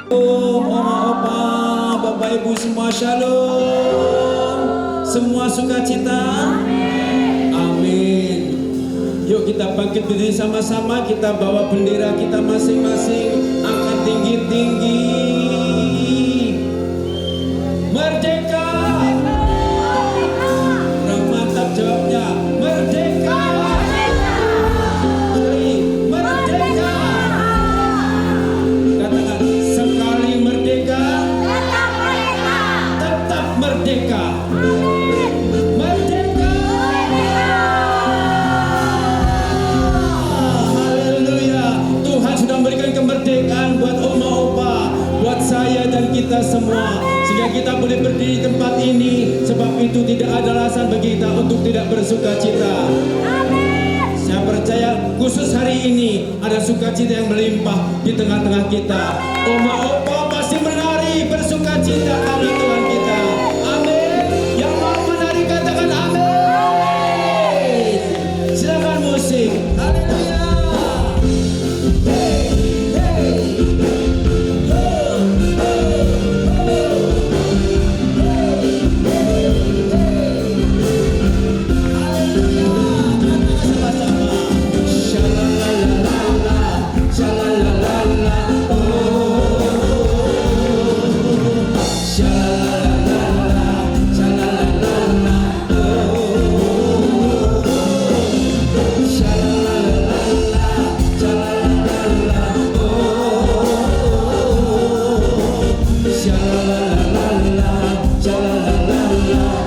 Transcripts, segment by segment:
Oma opa, bapak ibu semua shalom. Semua sukacita. Amin. Yuk kita bangkit berdiri sama-sama. Kita bawa bendera kita masing-masing. Angkat tinggi-tinggi. Merdeka. Nah, mantap jawabnya. Merdeka. Merdeka. Katakan sekali merdeka. Tetap merdeka. Merdeka. Haleluya. Tuhan sudah memberikan kemerdekaan buat oma opa, buat saya dan kita semua, sehingga kita boleh berdiri di tempat ini. Sebab itu tidak ada alasan bagi kita untuk tidak bersuka cita. Saya percaya khusus hari ini ada sukacita yang melimpah di tengah-tengah kita. Oma opa pasti menari bersuka cita karena Tuhan kita. Amin. Yang mau menari katakan amin. Silakan musik. Haleluya. Hey, hey.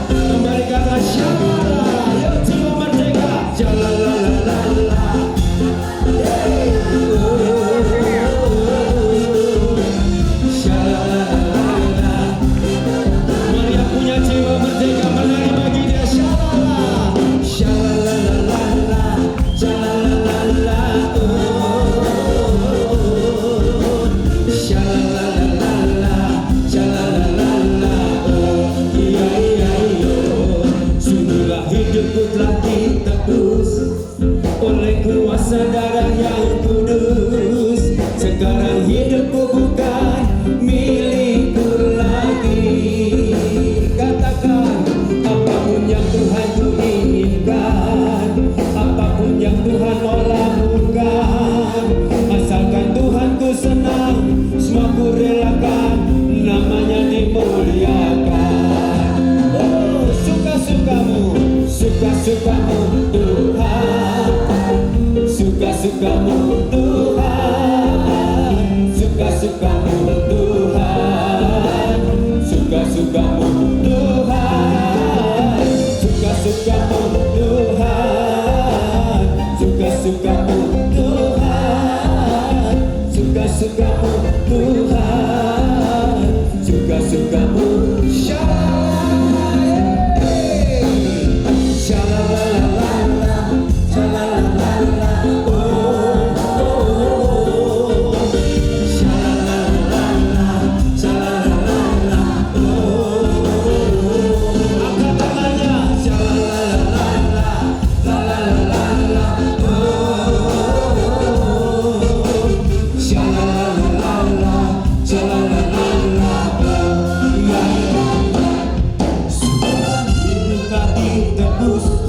Kembali kata syalala, yuk jiwa merdeka. Jalalala. Shalalala. Mari yang punya jiwa merdeka menari bagi dia. Shalala. Shalalalala. Shalalalala. Shalalalala. Shalalalala. Iya iya iya. Sungguhlah hidupku telah ditebus oleh kuasa darah yang kudus. Sekarang hidupku bukan milikku lagi. Katakan apapun yang Tuhan ku inginkan, apapun yang Tuhan mau lakukan, asalkan Tuhan ku senang, semua ku relakan, namanya dimuliakan. Oh, suka-sukamu, suka-sukamu Tuhan, suka-sukamu Tuhan, suka-sukamu Tuhan, suka-sukamu Tuhan, suka-sukamu Tuhan, suka-sukamu Tuhan, suka-sukamu Tuhan, suka-sukamu.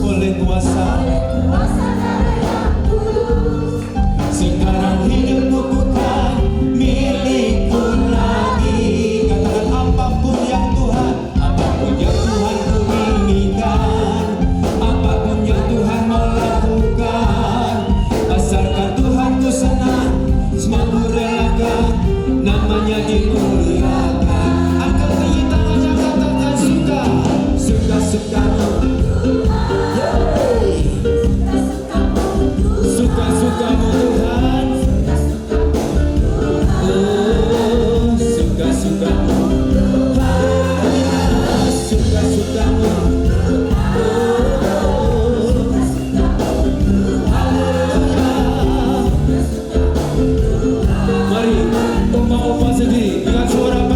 Oleh kuasa sekarang hidupku bukan milikku lagi. Katakan apapun yang Tuhan ku inginkan, apapun yang Tuhan mau lakukan, asalkan Tuhan ku senang, semua ku relakan, namanya dimuliakan. Angkat tinggi tangannya, katakan suka, suka-sukamu. Suka-sukamu Tuhan, oh suka-sukamu, suka-sukamu, mari oma-oma sendiri dengan suara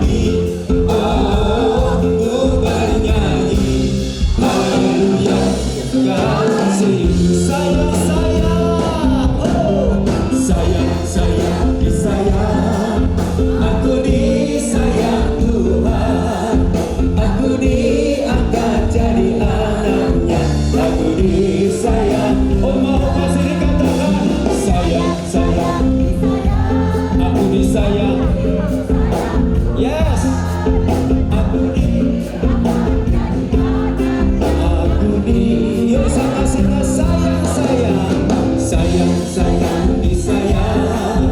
bernyanyi, oh untuk bernyanyi. Haleluya, kasih sayang sayang, oh sayang sayang disayang. Aku disayang Tuhan, aku diangkat jadi anaknya. Aku disayang, oh mau kasih dikatakan sayang sayang. Aku disayang, yes. Yuk sama-sama sayang sayang, sayang sayang disayang.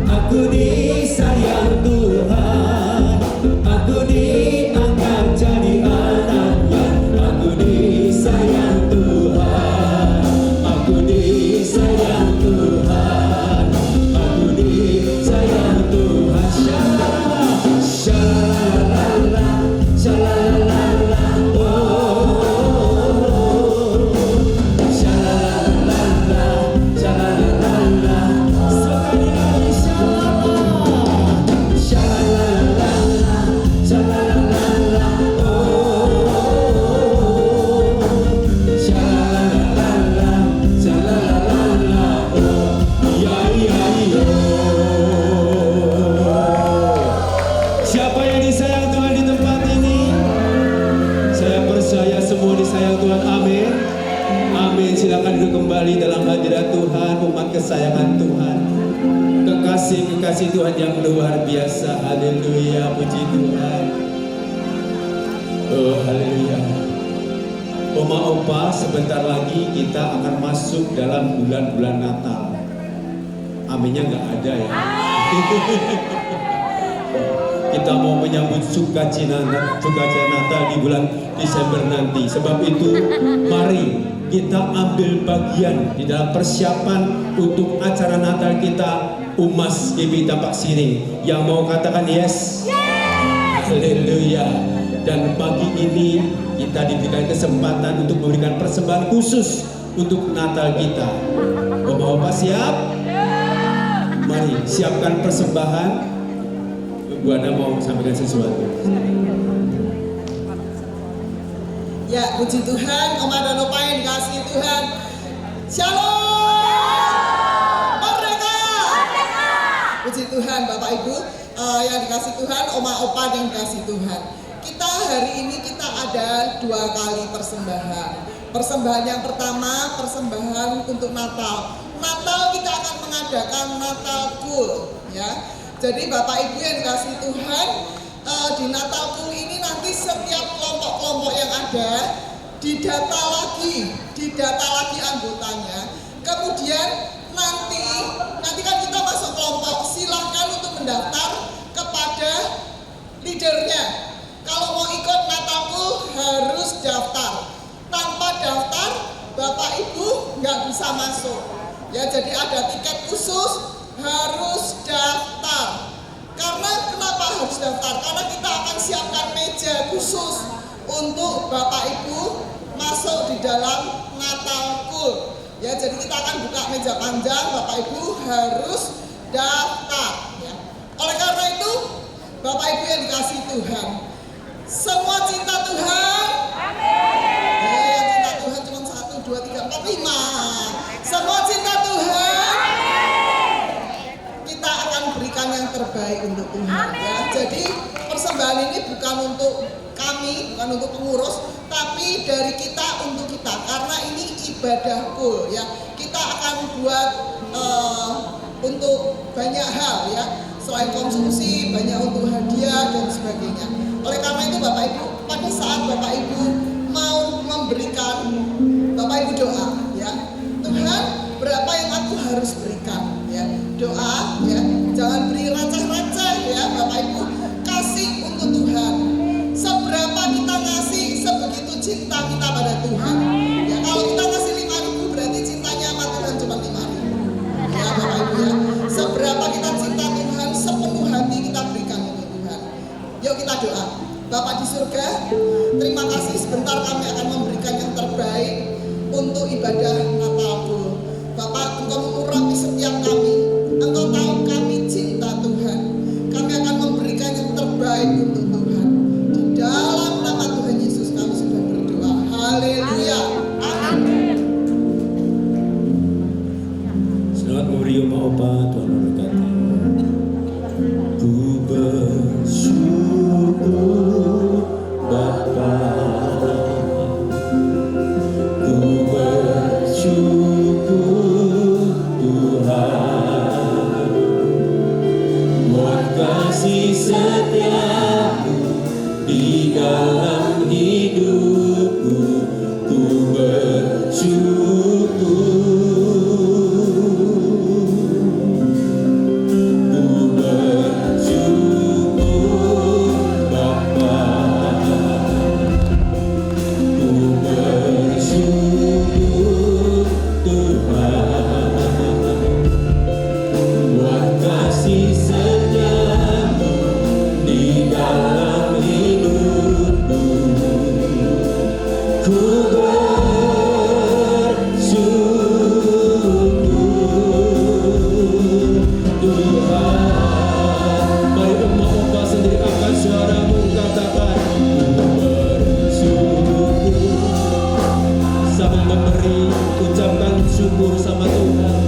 Aku disayang Tuhan, aku diangkat jadi anaknya. Aku disayang Tuhan, aku disayang Tuhan, aku disayang Tuhan. Shalala, shalala, shalala, oh, shalala, shalala, sekali lagi shalala, shalala, shalala, oh, shalala, shalala, oh, ya ya ya. Siapa yang disayang Tuhan di tempat ini? Saya percaya semua disayang Tuhan, amin. Amin, silakan duduk kembali dalam hadirat Tuhan, umat kesayangan Tuhan. Kekasih-kekasih Tuhan yang luar biasa, haleluya, puji Tuhan. Oh, haleluya. Oma Opa, sebentar lagi kita akan masuk dalam bulan-bulan Natal. Aminnya nggak ada ya. Kita mau menyambut sukacita Natal di bulan Desember nanti. Sebab itu, mari kita ambil bagian di dalam persiapan untuk acara Natal kita, Umas GB Tapak Siring. Yang mau katakan yes? Haleluya. Dan pagi ini kita diberikan kesempatan untuk memberikan persembahan khusus untuk Natal kita. Bapak-bapak siap? Mari siapkan persembahan. Bu Ana mau sampaikan sesuatu. Ya, puji Tuhan, Oma dan Opa yang dikasihi Tuhan. Shalom. Merdeka. Puji Tuhan, Bapak Ibu yang dikasihi Tuhan, Oma Opa yang dikasihi Tuhan. Kita hari ini kita ada 2 kali persembahan. Persembahan yang pertama, persembahan untuk Natal. Natal kita akan mengadakan Natal Cool, ya. Jadi Bapak Ibu yang dikasihi Tuhan, di Natal Cool ini nanti setiap kelompok-kelompok yang ada didata lagi anggotanya. Kemudian nanti kan kita masuk kelompok, silahkan untuk mendaftar kepada leadernya. Kalau mau ikut Natal Cool harus daftar. Tanpa daftar Bapak Ibu nggak bisa masuk. Ya, jadi ada tiket khusus, harus daftar. Karena kenapa harus daftar? Karena kita akan siapkan meja khusus untuk Bapak Ibu masuk di dalam Natal Cool. Ya, jadi kita akan buka meja panjang, Bapak Ibu harus daftar. Ya. Oleh karena itu, Bapak Ibu yang dikasihi Tuhan, semua cinta Tuhan. Amin. Ya, yang cinta Tuhan cuma 1, 2, 3, 4, 5. Semua cinta Tuhan. Kita akan berikan yang terbaik untuk Tuhan. Ya. Jadi persembahan ini bukan untuk kami, bukan untuk pengurus, tapi dari kita untuk kita. Karena ini ibadah cool, ya. Kita akan buat untuk banyak hal, ya. Selain konsumsi, banyak untuk hadiah dan sebagainya. Oleh karena itu Bapak Ibu, pada saat Bapak Ibu mau memberikan, Bapak Ibu doa, ya. Tuhan, berapa yang aku harus berikan, ya. Doa, ya. Jangan beri receh-receh, ya Bapak Ibu. Kasih untuk Tuhan. Seberapa kita ngasih, sebegitu cinta kita pada Tuhan. Ya, kalau kita ngasih 5.000 berarti cintanya sama Tuhan cuma 5.000. Ya Bapak Ibu, ya. Seberapa kita cinta Tuhan, sepenuh hati kita berikan untuk Tuhan. Yuk kita doa. Bapak di surga, terima kasih sebentar kami akan memberikan yang terbaik untuk ibadah Natalku. Bapak, Engkau mengurapi setiap kami. Engkau tahu kami cinta Tuhan. Kami akan memberikan yang terbaik terbaik untuk Tuhan. Di dalam nama Tuhan Yesus kami sudah berdoa. Haleluya. Amin. Selamat memberi Oma Opa, Tuhan memberkati. Ku bersyukur Bapa, ku bersyukur Tuhan, buat kasih setiamu di dalam hidupku. Ku bersyukur. Ucapkan syukur sama Tuhan.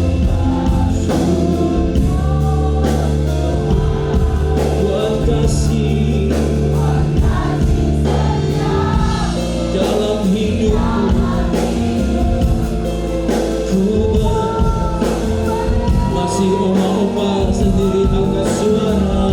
Buat kasih dalam hidupku, ku masih Oma Opa sendiri angkat suara.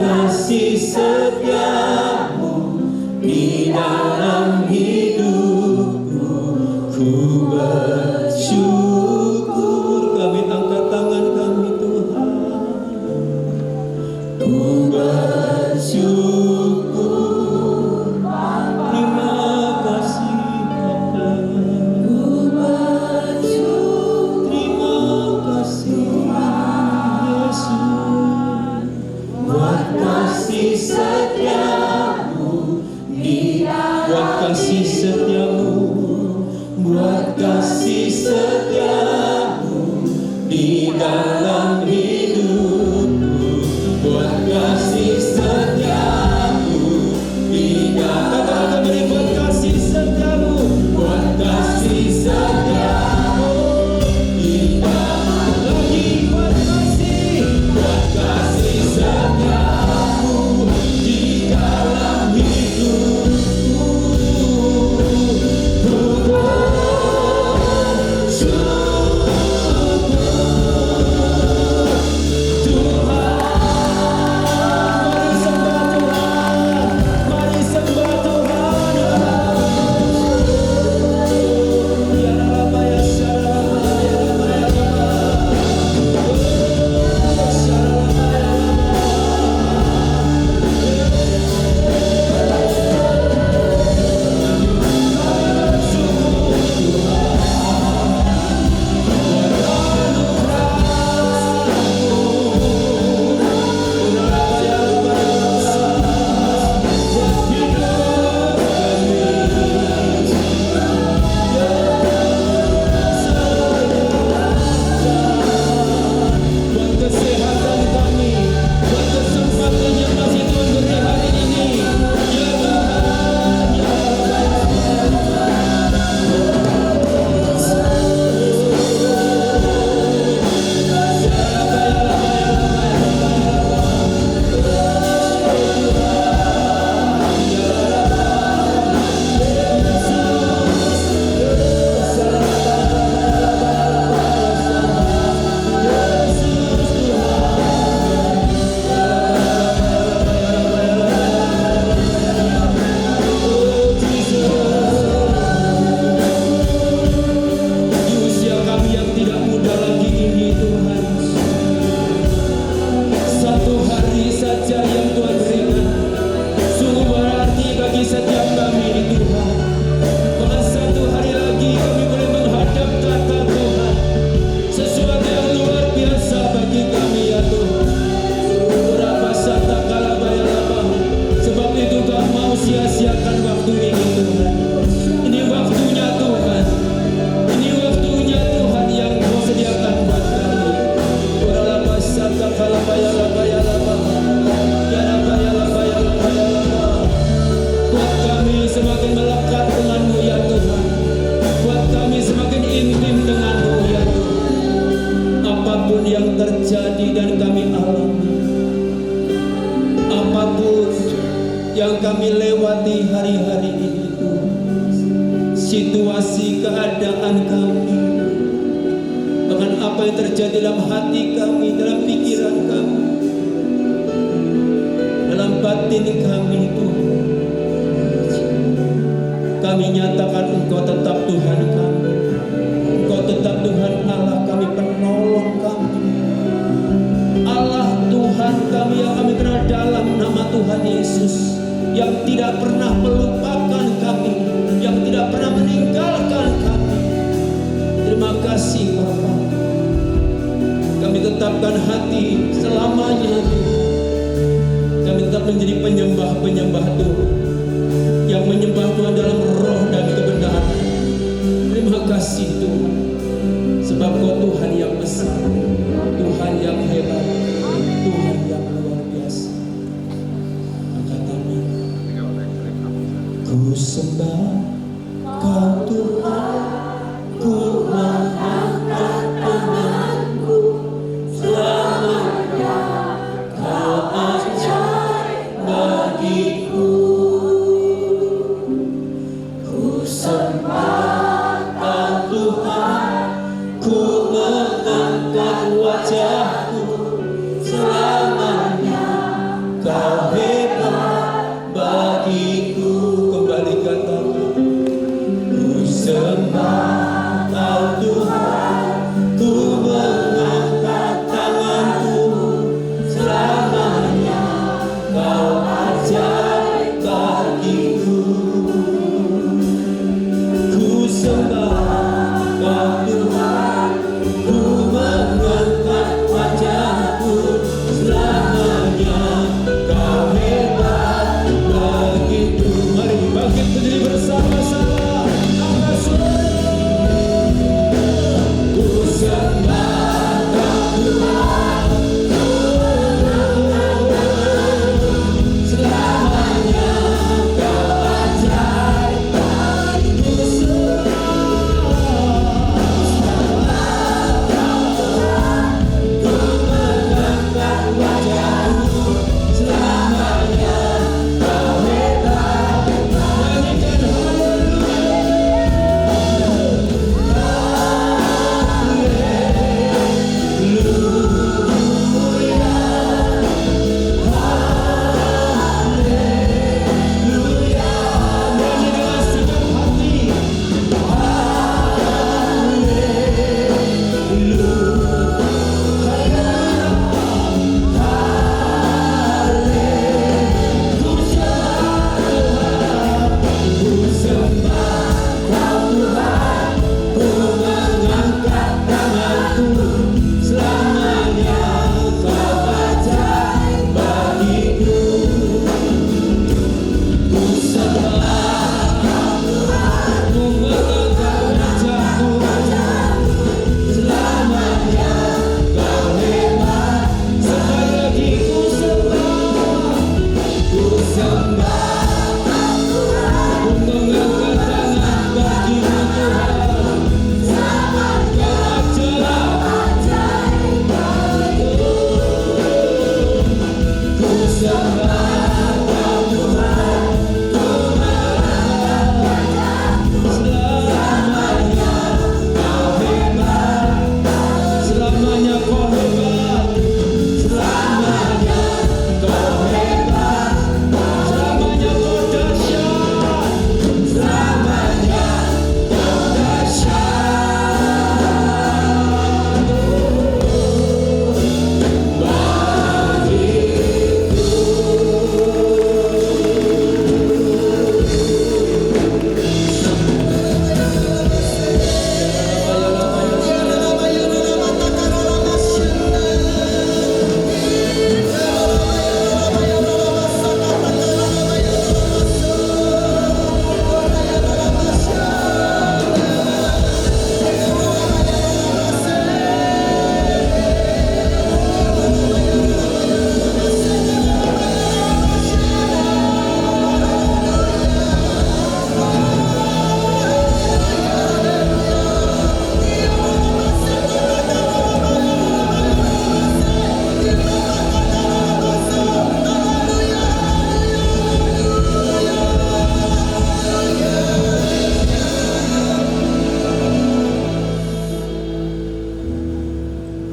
kasih setiamu di dalam hidupku. Ku bersyukur. Kami angkat tangan kami Tuhan. Ku bersyukur. Terima kasih Bapa. Ku bersyukur. Terima kasih Yesus. Buat kasih setiamu buat kasih setiamu, buat kasih setiamu di dalam hidupku, buat kasih setiamu di dalam hidupku, buat kasih setiamu, buat kasih setiamu di dalam lagi buat kasih setiamu di dalam hidupku. Yang kami lewati hari-hari ini Tuhan, situasi keadaan kami, bahkan apa yang terjadi dalam hati kami, dalam pikiran kami, dalam batin kami Tuhan, kami nyatakan Engkau tetap Tuhan kami, Engkau tetap Tuhan Allah kami, penolong kami, Allah Tuhan kami yang kami kenal dalam nama Tuhan Yesus, yang tidak pernah melupakan kami, yang tidak pernah meninggalkan kami. Terima kasih Bapa. Kami tetapkan hati selamanya Tuhan. Kami tetap menjadi penyembah-penyembah Tuhan, yang menyembah Tuhan dalam roh dan kebenaran. Terima kasih Tuhan, sebab Kau Tuhan yang besar, Tuhan yang hebat, Tuhan yang luar biasa. Ku sembah Kau Tuhan, ku mengangkat tanganku, selamanya Kau ajaib bagiku. Ku sembah Kau Tuhan, ku mengangkat wajahku, selamanya Kau Selamanya kau hebat, selamanya kau hebat, selamanya kau dahsyat, selamanya kau dahsyat.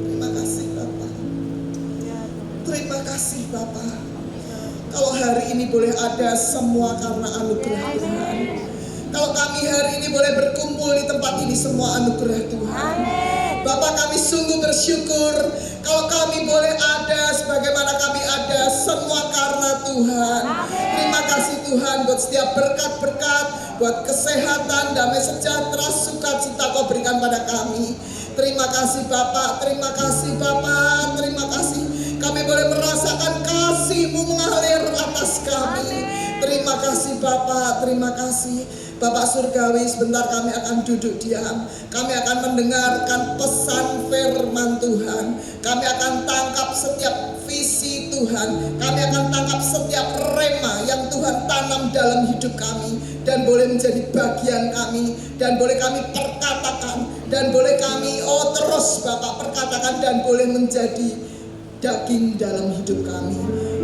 Terima kasih Bapak. Terima kasih Bapak. Kalau hari ini boleh ada semua karena anugerah Tuhan. Kalau kami hari ini boleh berkumpul di tempat ini semua anugerah Tuhan. Bapak, kami sungguh bersyukur kalau kami boleh ada sebagaimana kami ada semua karena Tuhan. Terima kasih Tuhan buat setiap berkat-berkat, buat kesehatan, damai sejahtera, sukacita Kau berikan pada kami. Terima kasih Bapak, terima kasih Bapak, terima kasih. Kami boleh merasakan kasih-Mu mengalir atas kami. Terima kasih Bapak, terima kasih. Bapak Surgawi, sebentar kami akan duduk diam. Kami akan mendengarkan pesan firman Tuhan. Kami akan tangkap setiap visi Tuhan. Kami akan tangkap setiap rema yang Tuhan tanam dalam hidup kami. Dan boleh menjadi bagian kami. Dan boleh kami perkatakan. Dan boleh kami, terus Bapak perkatakan. Dan boleh menjadi daging dalam hidup kami.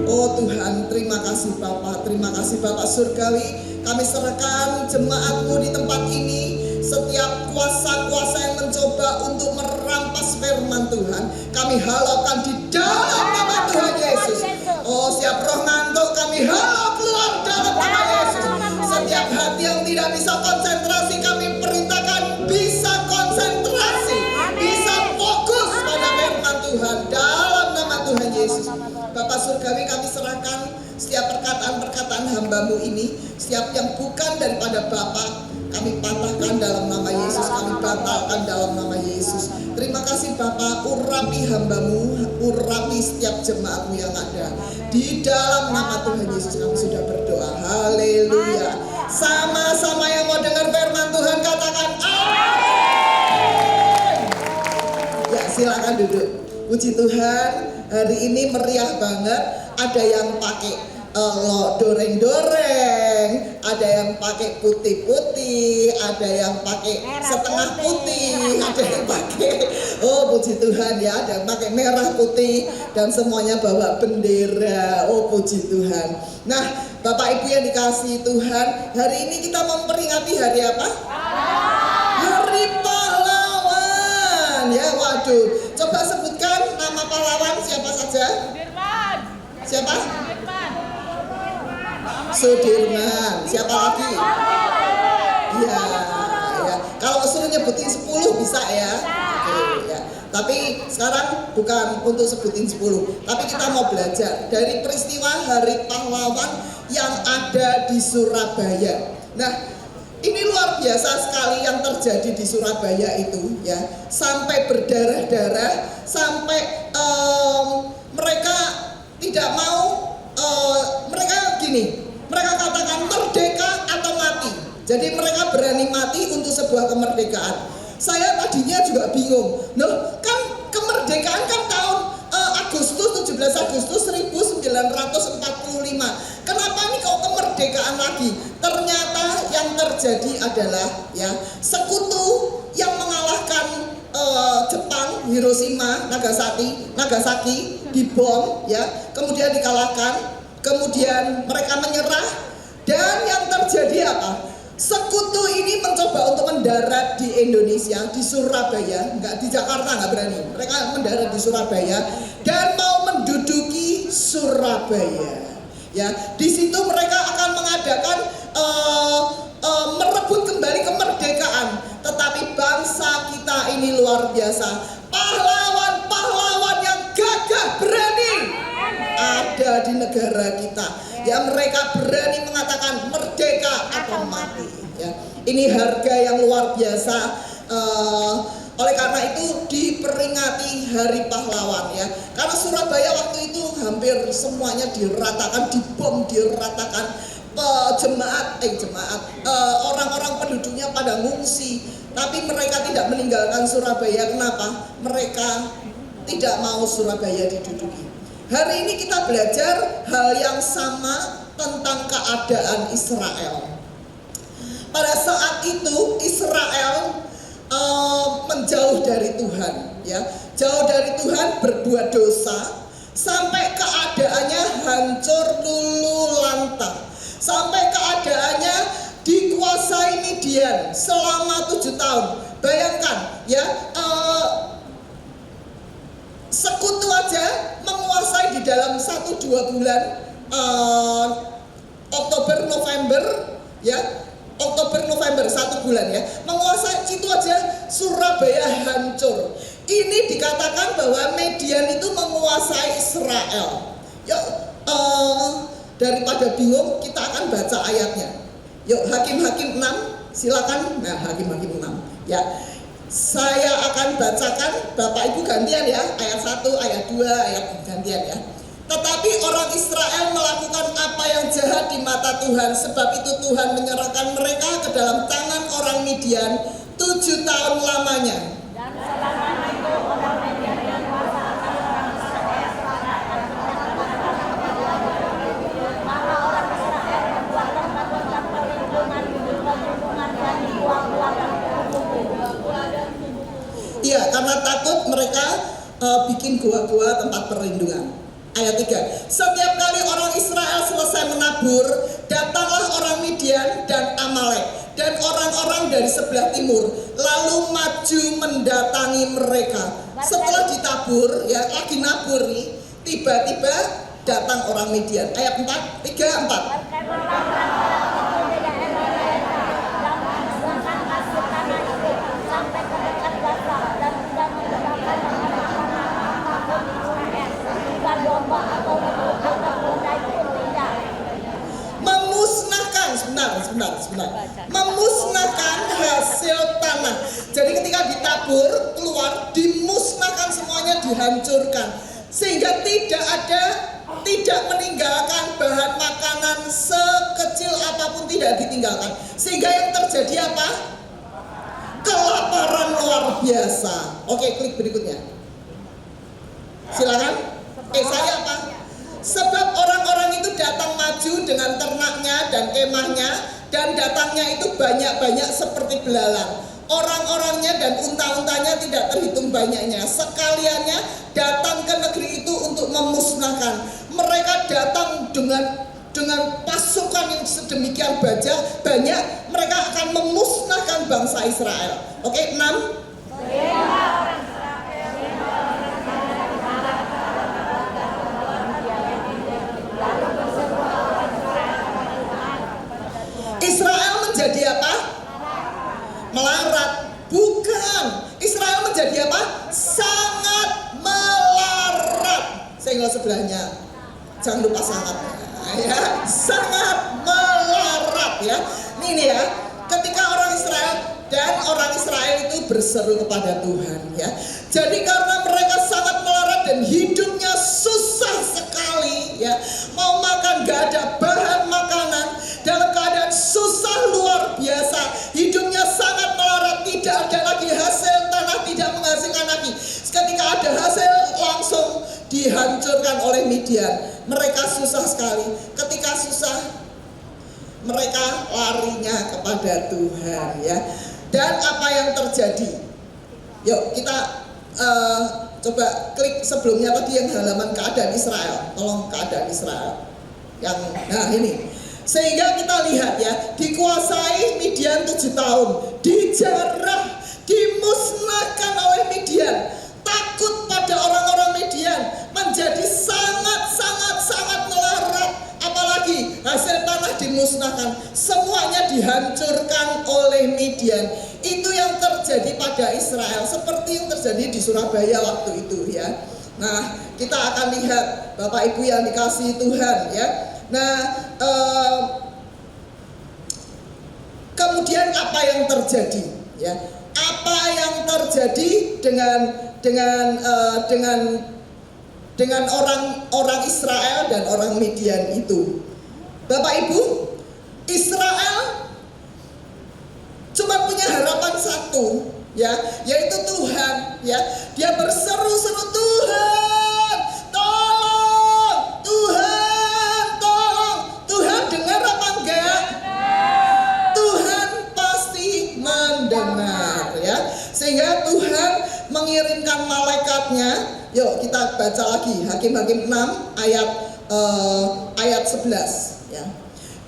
Oh Tuhan, terima kasih Bapak. Terima kasih Bapak Surgawi. Kami serahkan jemaat-Mu di tempat ini. Setiap kuasa-kuasa yang mencoba untuk merampas firman Tuhan, kami halaukan di dalam nama Tuhan Yesus. Oh, siap roh ngantuk, kami halau keluar dalam nama Yesus. Setiap hati yang tidak bisa konsentrasi, kami perintahkan bisa konsentrasi, bisa fokus pada firman Tuhan dalam nama Tuhan Yesus. Bapak Surgawi, kami serahkan setiap perkataan-perkataan hamba-Mu ini, setiap yang bukan daripada Bapa, kami patahkan dalam nama Yesus, kami batalkan dalam nama Yesus. Terima kasih Bapak, urapi hamba-Mu, urapi setiap jemaat-Mu yang ada. Di dalam nama Tuhan Yesus kami sudah berdoa. Haleluya. Sama-sama yang mau dengar firman Tuhan katakan amin. Ya, silakan duduk. Puji Tuhan, hari ini meriah banget. Ada yang pakai doreng-doreng, ada yang pakai putih-putih, ada yang pakai setengah putih, ada yang pakai, oh puji Tuhan ya, ada yang pakai merah putih dan semuanya bawa bendera. Oh puji Tuhan. Nah, Bapak Ibu yang dikasihi Tuhan, hari ini kita memperingati hari apa? Hari Pahlawan. Ya, waduh. Coba sebutkan nama pahlawan siapa saja? Siapa? Sudirman. Siapa lagi? Iya, ya. Kalau suruh nyebutin 10 bisa ya. Oke, ya. Tapi sekarang bukan untuk sebutin 10, tapi kita mau belajar dari peristiwa Hari Pahlawan yang ada di Surabaya. Nah, ini luar biasa sekali yang terjadi di Surabaya itu ya. Sampai berdarah-darah, sampai mereka tidak mau, mereka gini, mereka katakan merdeka atau mati. Jadi mereka berani mati untuk sebuah kemerdekaan. Saya tadinya juga bingung, loh kan kemerdekaan kan tahun Agustus, 17 Agustus 1945. Kenapa nih kok kemerdekaan lagi? Ternyata yang terjadi adalah ya sekutu yang mengalahkan Jepang, Hiroshima, Nagasaki dibom ya, kemudian dikalahkan, kemudian mereka menyerah, dan yang terjadi apa? Sekutu ini mencoba untuk mendarat di Indonesia, di Surabaya, nggak di Jakarta, nggak berani. Mereka mendarat di Surabaya dan mau menduduki Surabaya. Ya, di situ mereka akan mengadakan merebut kembali kemerdekaan. Tetapi bangsa kita ini luar biasa. Pahlawan-pahlawan yang gagah berani ada di negara kita. Ya, mereka berani mengatakan merdeka atau mati. Ya, ini harga yang luar biasa. Oleh karena itu diperingati Hari Pahlawan ya. Karena Surabaya waktu itu hampir semuanya diratakan, dibom, diratakan. Orang-orang penduduknya pada ngungsi, tapi mereka tidak meninggalkan Surabaya. Kenapa? Mereka tidak mau Surabaya diduduki. Hari ini kita belajar hal yang sama tentang keadaan Israel. Pada saat itu Israel menjauh dari Tuhan, ya, jauh dari Tuhan, berbuat dosa, sampai keadaannya hancur luluh lantang, sampai keadaannya dikuasai Midian selama 7 tahun. Bayangkan, ya, sekutu aja menguasai di dalam 1-2 bulan, Oktober November, ya. Oktober November 1 bulan ya, menguasai itu aja Surabaya hancur. Ini dikatakan bahwa Midian itu menguasai Israel. Yuk, daripada bingung kita akan baca ayatnya. Yuk, Hakim-Hakim 6, silakan. Nah, Hakim-Hakim 6 ya. Saya akan bacakan, Bapak Ibu gantian ya, ayat 1, ayat 2, ayat gantian ya. Tetapi orang Israel melakukan apa yang jahat di mata Tuhan, sebab itu Tuhan menyerahkan mereka ke dalam tangan orang Midian 7 tahun lamanya. Dan selama itu orang Midian yang kuasa akan orang Israel maka orang Israel membuat tempat-tempat perlindungan di pegunungan dan di gua-gua dan Iya, karena takut mereka bikin gua-gua tempat perlindungan. Ayat 3, setiap kali orang Israel selesai menabur, datanglah orang Midian dan Amalek dan orang-orang dari sebelah timur, lalu maju mendatangi mereka. Setelah ditabur, ya lagi nabur nih, tiba-tiba datang orang Midian. Ayat 4, 3, 4. Memusnahkan, sebentar. Memusnahkan hasil tanah. Jadi ketika ditabur, keluar, dimusnahkan semuanya, dihancurkan. Sehingga tidak meninggalkan bahan makanan sekecil apapun, tidak ditinggalkan. Sehingga yang terjadi apa? Kelaparan luar biasa. Oke, klik berikutnya. Silakan. Saya apa? Sebab orang-orang itu datang maju dengan ternaknya dan kemahnya, dan datangnya itu banyak-banyak seperti belalang. Orang-orangnya dan unta-untanya tidak terhitung banyaknya. Sekaliannya datang ke negeri itu untuk memusnahkan. Mereka datang dengan pasukan yang sedemikian banyak, mereka akan memusnahkan bangsa Israel. Oke, 6. Israel menjadi apa? Melarat. Bukan. Israel menjadi apa? Sangat melarat. Senggol sebelahnya. Jangan lupa sangat. Ya, sangat melarat ya. Ini ya. Ketika orang Israel itu berseru kepada Tuhan ya. Jadi karena mereka sangat melarat dan hidupnya susah sekali ya. Mau makan gak ada bahan makanan, dalam keadaan susah luar biasa, hidupnya sangat melarat, tidak ada lagi hasil tanah, tidak menghasilkan lagi. Ketika ada hasil langsung dihancurkan oleh Midian. Mereka susah sekali. Ketika susah, mereka larinya kepada Tuhan ya. Dan apa yang terjadi? Yuk kita coba klik sebelumnya tadi yang halaman keadaan Israel. Tolong keadaan Israel. Nah ini. Sehingga kita lihat ya, dikuasai Midian 7 tahun, dijarah, dimusnahkan oleh Midian. Takut pada orang-orang Midian, menjadi sangat melarat. Apalagi hasil tanah dimusnahkan, semuanya dihancurkan oleh Midian. Itu yang terjadi pada Israel, seperti yang terjadi di Surabaya waktu itu ya. Nah, kita akan lihat Bapak Ibu yang dikasihi Tuhan ya. Nah, kemudian apa yang terjadi ya? Apa yang terjadi dengan orang Israel dan orang Midian itu? Bapak Ibu, Israel cuma punya harapan satu ya, yaitu Tuhan ya. Dia berseru-seru, Tuhan tolong, Tuhan tolong. Tuhan dengar apa enggak? Tuhan pasti mendengar ya. Sehingga Tuhan mengirimkan malaikatnya. Yuk kita baca lagi Hakim-Hakim 6 ayat 11 ya.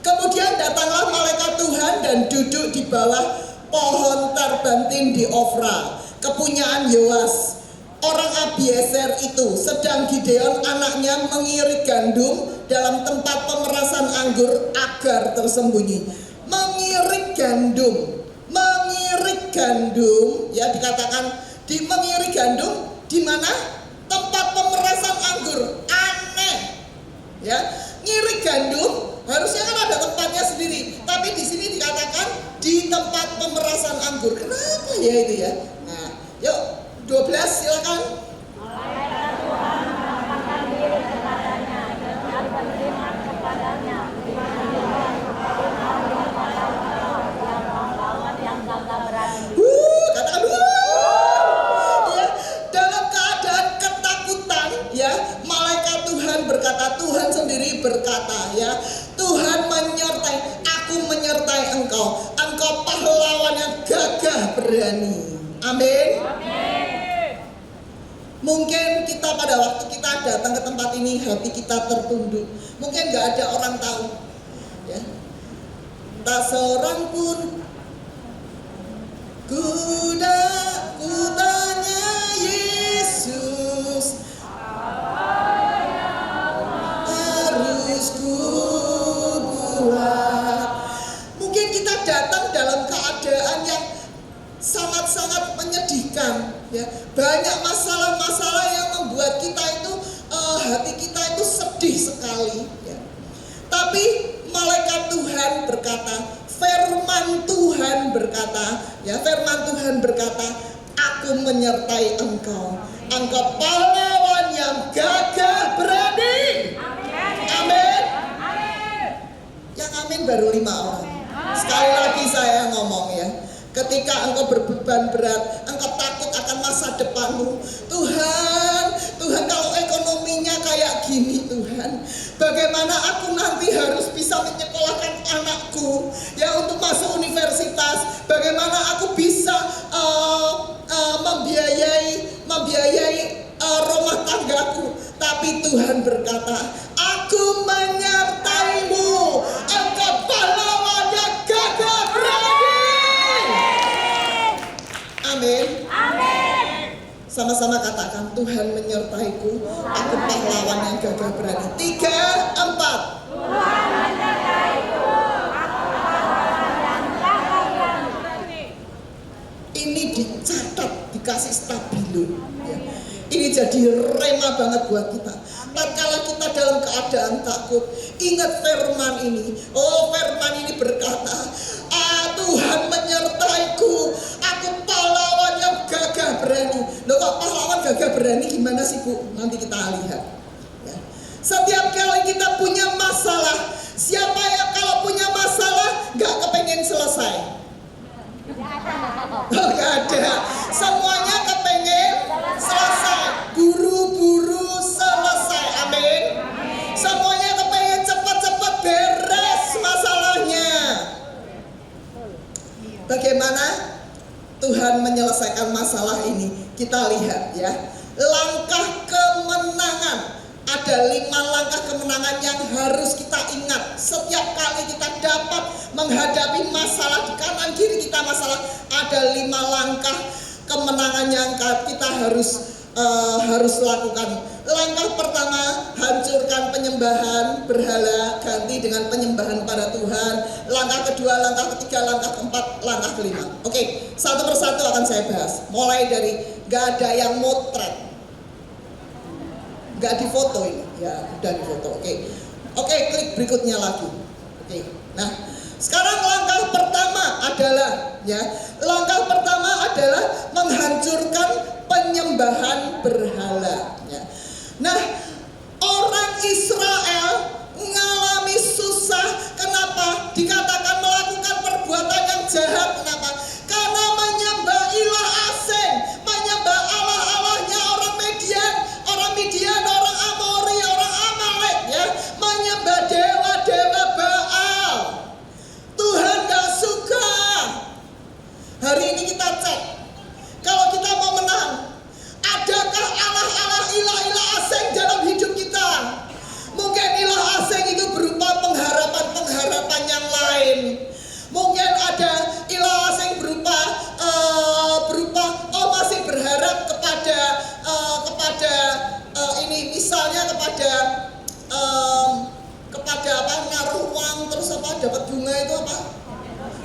Kemudian datanglah malaikat Tuhan dan duduk di bawah pohon terbentin di Ofra, kepunyaan Yoas orang Abiezer itu. Sedang Gideon anaknya mengirik gandum dalam tempat pemerasan anggur agar tersembunyi. Mengirik gandum ya, dikatakan mengirik gandum di mana? Tempat pemerasan anggur. Aneh ya, ngirik gandum harusnya kan ada tempatnya sendiri, tapi di sini dikatakan di tempat pemerasan anggur. Kenapa ya itu ya? Nah, yuk 12 silakan. Malaikat Tuhan menampakkan diri kepadanya dan berfirman kepadanya, yang gagah berani. Katakan ya, dalam keadaan ketakutan ya, malaikat Tuhan berkata, Tuhan sendiri berkata ya, Tuhan menyertai, aku menyertai engkau pahlawan yang gagah berani. Amin. Mungkin kita pada waktu kita datang ke tempat ini, hati kita tertunduk. Mungkin gak ada orang tahu ya. Tak seorang pun ku tanya Yesus, harus ku buat. Mungkin kita datang dalam keadaan yang sangat menyedihkan ya. Banyak masalah-masalah yang membuat kita itu hati kita itu sedih sekali ya. Tapi malaikat Tuhan berkata, firman Tuhan berkata, aku menyertai engkau pahlawan yang gagah berani. Amin. Yang amin baru 5 orang. Sekali lagi saya ngomong ya, ketika engkau berbeban berat, engkau takut akan masa depanmu, Tuhan kalau ekonominya kayak gini Tuhan, bagaimana aku nanti harus bisa menyekolahkan anakku ya untuk masuk universitas, bagaimana aku bisa membiayai rumah tanggaku. Tapi Tuhan berkata, aku menyertaimu, engkau pahlawan yang gagah berani. Amin. Sama-sama katakan, Tuhan menyertaiku, aku pahlawan yang gagah berani. 3, 4. Tuhan menyertaiku, aku pahlawan yang gagah berani. Ini dicatat, dikasih stabilo ya. Ini jadi rema banget buat kita. Tatkala kita dalam keadaan takut, ingat firman ini. Firman ini berkata, Tuhan menyertaiku, aku pahlawan yang gagah berani. Loh, kok pahlawan gagah berani gimana sih Bu? Nanti kita lihat ya. Setiap kali kita punya masalah, siapa yang kalau punya masalah gak kepengen selesai? Gak ada. Semuanya kepengen selesai, buru-buru selesai. Amin. Semuanya kepengen cepat-cepat beres masalahnya. Bagaimana? Tuhan menyelesaikan masalah ini. Kita lihat ya, langkah kemenangan. Ada 5 langkah kemenangan yang harus kita ingat. Setiap kali kita dapat menghadapi masalah di kanan kiri kita masalah, ada 5 langkah kemenangan yang kita harus lakukan. Langkah pertama, hancurkan penyembahan berhala, ganti dengan penyembahan pada Tuhan. Langkah kedua, langkah ketiga, langkah keempat, langkah kelima. Oke, satu persatu akan saya bahas. Mulai dari gak ada yang motret, gak difoto ini, ya udah difoto. Oke, klik berikutnya lagi. Oke, nah sekarang langkah pertama adalah menghancurkan penyembahan berhala. Ya. Nah, orang Israel mengalami susah. Kenapa? Dikatakan melakukan perbuatan yang jahat. Kenapa? Karena menyembah ilah asing, menyembah Allah-allahnya orang Midian, orang Amori, orang Amalek, ya, menyembah dewa-dewa Baal. Tuhan gak suka. Hari ini kita cek, kalau kita mau menang, adakah Allah-Allah, ilah-ilah asing dalam hidup kita? Mungkin ilah asing itu berupa pengharapan yang lain. Mungkin ada ilah asing berupa masih berharap kepada ini, misalnya kepada apa, naruh uang terus apa dapat bunga itu apa?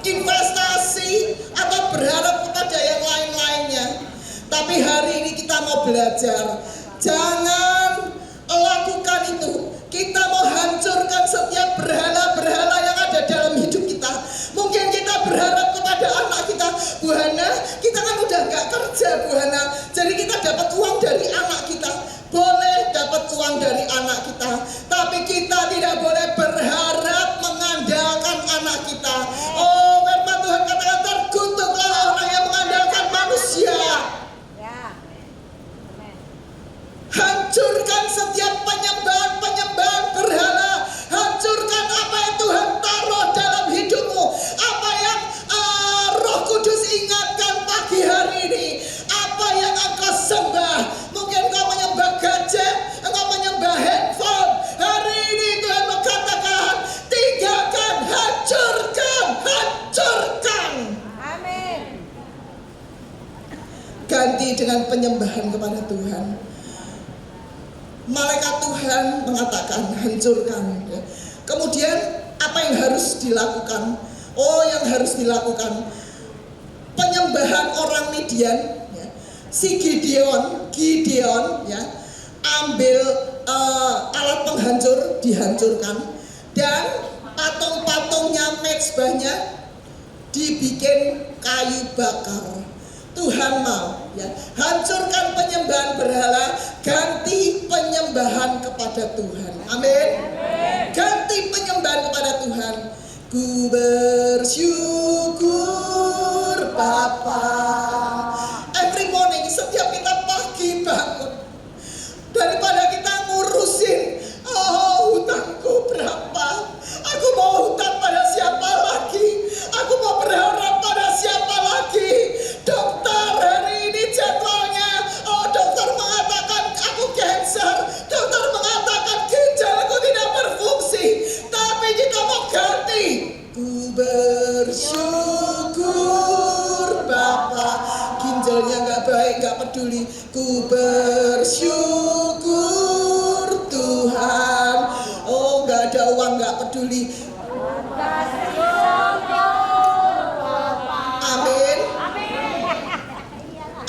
Investasi, atau berharap kepada yang lain-lainnya. Tapi hari ini kita mau belajar, jangan lakukan itu. Kita mau hancurkan setiap berhala-berhala yang ada dalam hidup kita. Mungkin kita berharap kepada anak kita, Bu Hana, kita kan udah gak kerja Bu Hana, jadi kita dapat uang dari anak kita. Boleh dapat uang dari anak kita, tapi kita tidak boleh berharap mengandalkan anak kita. Oh, firman Tuhan katakan, terkutuklah orang yang mengandalkan manusia. Hancurkan setiap penyembahan berhala. Hancurkan apa yang Tuhan taruh dalam hidupmu. Apa yang Roh Kudus ingatkan pagi hari ini. Apa yang engkau sembah. Mungkin engkau menyembah gadget, engkau menyembah handphone. Hari ini Tuhan mengatakan, tinggalkan, hancurkan. Amin. Ganti dengan penyembahan kepada Tuhan. Malaikat Tuhan mengatakan hancurkan. Kemudian apa yang harus dilakukan? Oh, yang harus dilakukan penyembahan orang Midian. Ya. Si Gideon, ya, ambil alat penghancur, dihancurkan, dan patung-patungnya, mezbahnya dibikin kayu bakar. Tuhan mau, ya, hancurkan penyembahan berhala, ganti penyembahan kepada Tuhan. Amin. Ganti penyembahan kepada Tuhan. Ku bersyukur Bapa. Every morning, setiap kita pagi bangun, daripada kita ngurusin hutangku berapa, aku mau hutang pada siapa lagi, aku mau berharap pada siapa lagi. Dokter, hari ini jadwalnya, dokter mengatakan aku cancer, dokter mengatakan ginjalku tidak berfungsi, tapi kita mau ganti. Ku bersyukur Bapa, ginjalnya gak baik, gak peduli. Ku bersyukur Tuhan, oh gak ada uang, gak peduli.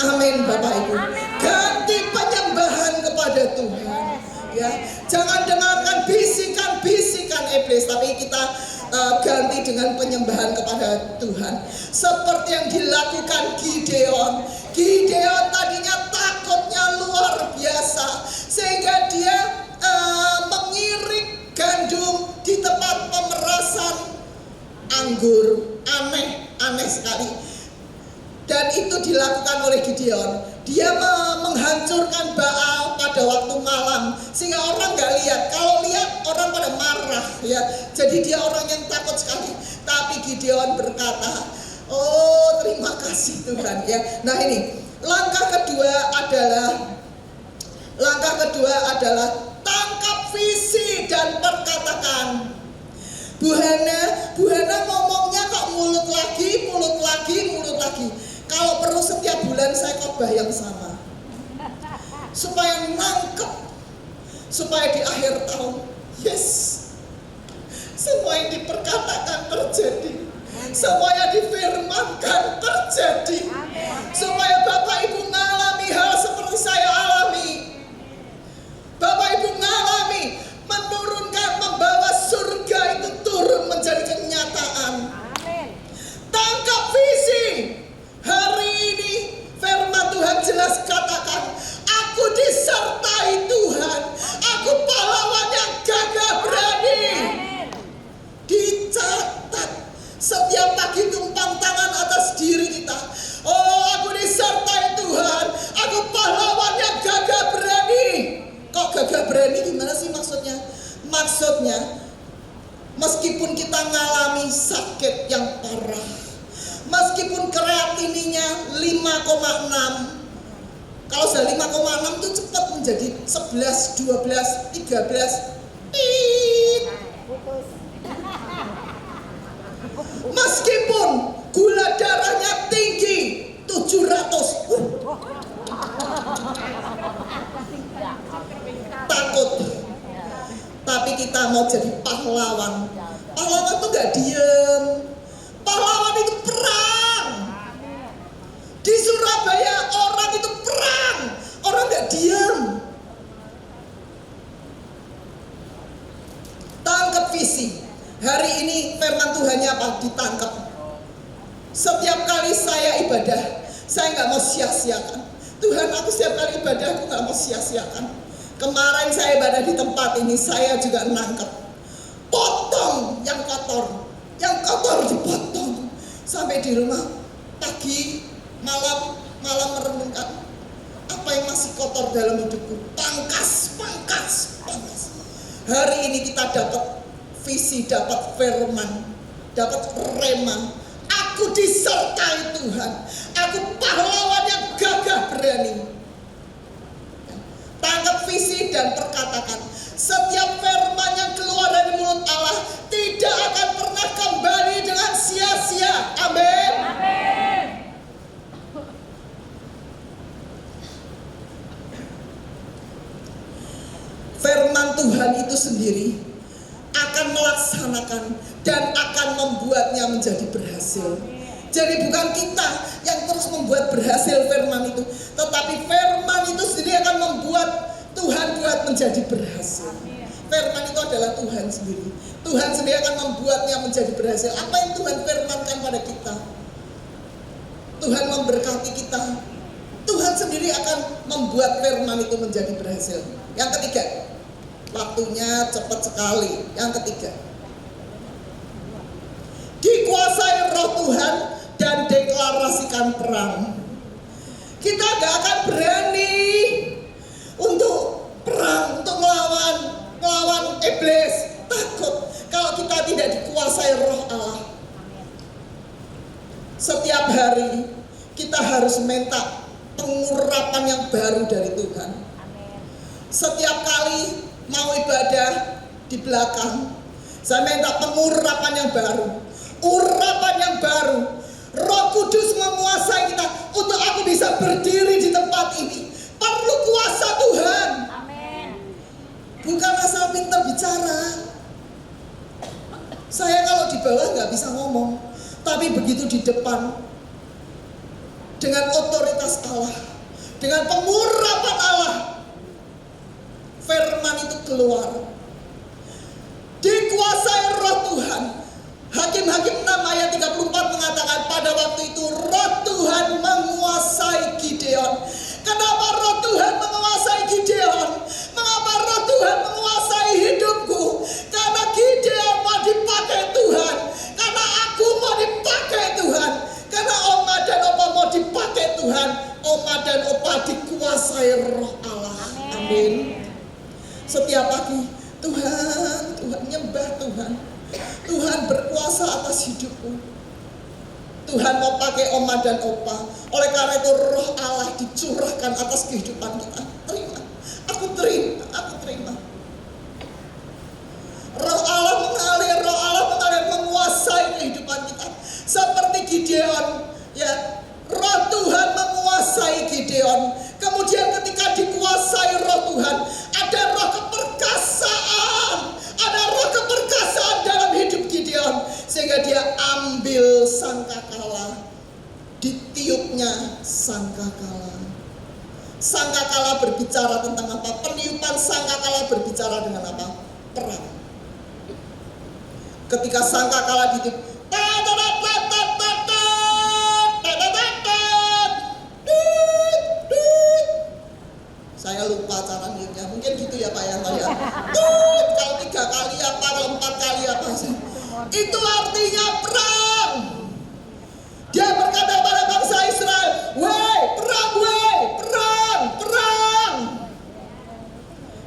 Amin Bapak Ibu. Ganti penyembahan kepada Tuhan. Ya, jangan dengarkan bisikan-bisikan iblis, tapi kita ganti dengan penyembahan kepada Tuhan. Seperti yang dilakukan Gideon. Gideon tadinya takutnya luar biasa, sehingga dia mengirik gandum di tempat pemerasan anggur. Aneh sekali. Dan itu dilakukan oleh Gideon. Dia menghancurkan Baal pada waktu malam, sehingga orang gak lihat. Kalau lihat orang pada marah, ya. Jadi dia orang yang takut sekali. Tapi Gideon berkata, Oh, terima kasih Tuhan ya. Nah ini, langkah kedua adalah tangkap visi dan perkatakan. Bu Hana ngomongnya kok mulut lagi. Kalau perlu setiap bulan saya khotbah yang sama. Supaya nangkep, supaya di akhir tahun, yes, semua yang diperkatakan terjadi, semua yang difirmankan terjadi, supaya Bapak Ibu mengalami hal seperti saya alami. Bapak Ibu mengalami menurunkan, membawa surga itu turun menjadi kenyataan. Tangkap visi. Hari ini firman Tuhan jelas katakan, aku disertai Tuhan, aku pahlawan yang gagah berani. Dicatat setiap pagi, tumpang tangan atas diri kita. Oh, aku disertai Tuhan, aku pahlawan yang gagah berani. Kok gagah berani gimana sih maksudnya? Maksudnya meskipun kita ngalami sakit yang parah, meskipun kreatininya 5,6, kalau sudah 5,6 itu cepat menjadi 11, 12, 13. Meskipun gula darahnya tinggi 700, takut. Tapi kita mau jadi pahlawan. Pahlawan itu gak diem. Pahlawan itu perang. Di Surabaya orang itu perang. Orang gak diem. Tangkap visi. Hari ini firman Tuhannya apa? Ditangkap. Setiap kali saya ibadah, saya gak mau sia-siakan. Tuhan, aku setiap kali ibadah aku gak mau sia-siakan. Kemarin saya ibadah di tempat ini, saya juga nangkep. Potong yang kotor dipotong. Sampai di rumah, pagi, malam merenungkan apa yang masih kotor dalam hidupku. Pangkas. Hari ini kita dapat visi, dapat firman, dapat rema. Aku disertai Tuhan, aku pahlawan yang gagah berani. Tangkap visi dan perkatakan. Setiap firman yang keluar dari mulut Allah tidak akan pernah kembali dengan sia-sia. Amin. Firman Tuhan itu sendiri akan melaksanakan dan akan membuatnya menjadi berhasil. Jadi bukan kita yang terus membuat berhasil firman itu, tetapi firman itu sendiri akan membuat Tuhan buat menjadi berhasil. Firman itu adalah Tuhan sendiri. Tuhan sendiri akan membuatnya menjadi berhasil. Apa yang Tuhan firmankan pada kita, Tuhan memberkati kita. Tuhan sendiri akan membuat firman itu menjadi berhasil. Yang ketiga, waktunya cepat sekali. Yang ketiga, dikuasai Roh Tuhan dan deklarasikan perang. Kita gak akan berani untuk perang, untuk melawan iblis. Takut kalau kita tidak dikuasai Roh Allah. Setiap hari kita harus minta pengurapan yang baru dari Tuhan. Setiap kali mau ibadah di belakang, saya minta pengurapan yang baru, urapan yang baru. Roh Kudus menguasai kita untuk aku bisa berdiri di tempat ini. Perlu kuasa Tuhan. Bukan asal pintar bicara. Saya kalau di bawah nggak bisa ngomong, tapi begitu di depan, dengan otoritas Allah, dengan pengurapan Allah, firman itu keluar. Dikuasai Roh Tuhan. Hakim-Hakim 6 ayat 34 mengatakan pada waktu itu Roh Tuhan menguasai Gideon. Kenapa Roh Tuhan menguasai Gideon? Mengapa Roh Tuhan menguasai hidupku? Karena Gideon mau dipakai Tuhan. Karena aku mau dipakai Tuhan. Karena Oma dan Opa mau dipakai Tuhan. Oma dan Opa dikuasai Roh Allah. Amin. Setiap pagi Tuhan nyembah Tuhan. Tuhan berkuasa atas hidupku. Tuhan mau pakai Oma dan Opa. Oleh karena itu roh Allah dicurahkan atas kehidupan kita. Terima. Aku terima. Aku terima. Roh Allah mengalir menguasai kehidupan kita. Seperti Gideon, ya. Roh Tuhan menguasai Gideon. Kemudian ketika dikuasai roh Tuhan, ada roh keperkasaan. Ada roh keperkasaan dalam hidup Gideon. Sehingga dia ambil sangkakala. Ditiupnya sangkakala. Sangkakala berbicara tentang apa? Peniupan sangkakala berbicara dengan apa? Perang. Ketika sangkakala ditiup, saya lupa cara niupnya, mungkin gitu ya Pak Yanto ya. Kalau 3 kali apa, kalau 4 kali apa sih? Itu artinya perang. Dia berkata pada bangsa Israel, "Woi, perang, woi, perang, perang."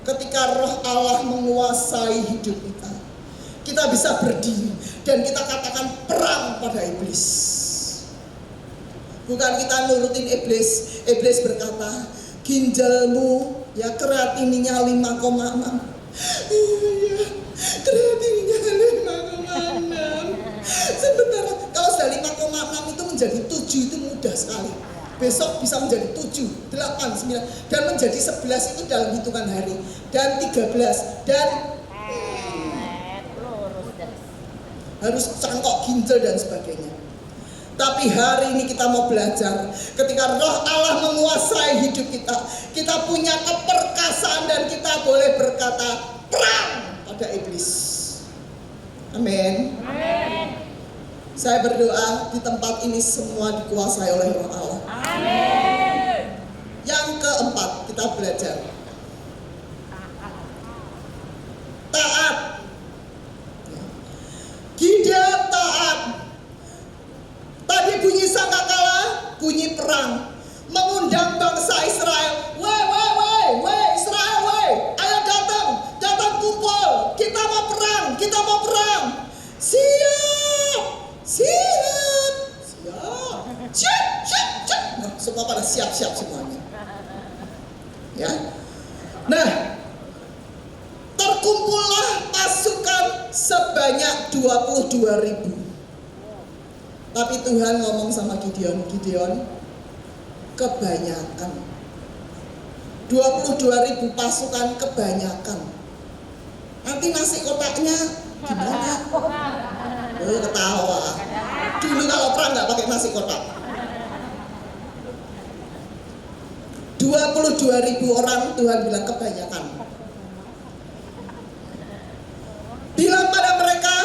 Ketika roh Allah menguasai hidup kita, kita bisa berdiri dan kita katakan perang pada iblis. Bukan kita nurutin iblis. Iblis berkata, "Ginjalmu ya kreatininya 5,6." Iya, kreatininya 5,6. Sebentar, kalau sudah 5,6 itu menjadi 7 itu mudah sekali. Besok bisa menjadi 7, 8, 9 dan menjadi 11 itu dalam hitungan hari, dan 13 dan harus cangkok ginjal dan sebagainya. Tapi hari ini kita mau belajar, ketika roh Allah menguasai hidup kita, kita punya keperkasaan dan kita boleh berkata perang pada iblis. Amin. Saya berdoa di tempat ini semua dikuasai oleh roh Allah. Amin. Yang keempat, kita belajar taat. Gideon taat. Tadi bunyi sangkakala, bunyi perang, mengundang bangsa Israel. Woi Israel, woi, ayo datang kumpul. Kita mau perang. Siap. Nah, semua pada siap semuanya. Ya. Nah, terkumpullah pasukan sebanyak 22.000. Tapi Tuhan ngomong sama Gideon, kebanyakan. 22.000 pasukan kebanyakan. Nanti nasi kotaknya gimana? Oh, ketawa. Dulu kalau perang nggak pakai nasi kotak. 22.000 orang, Tuhan bilang kebanyakan. Bilang pada mereka,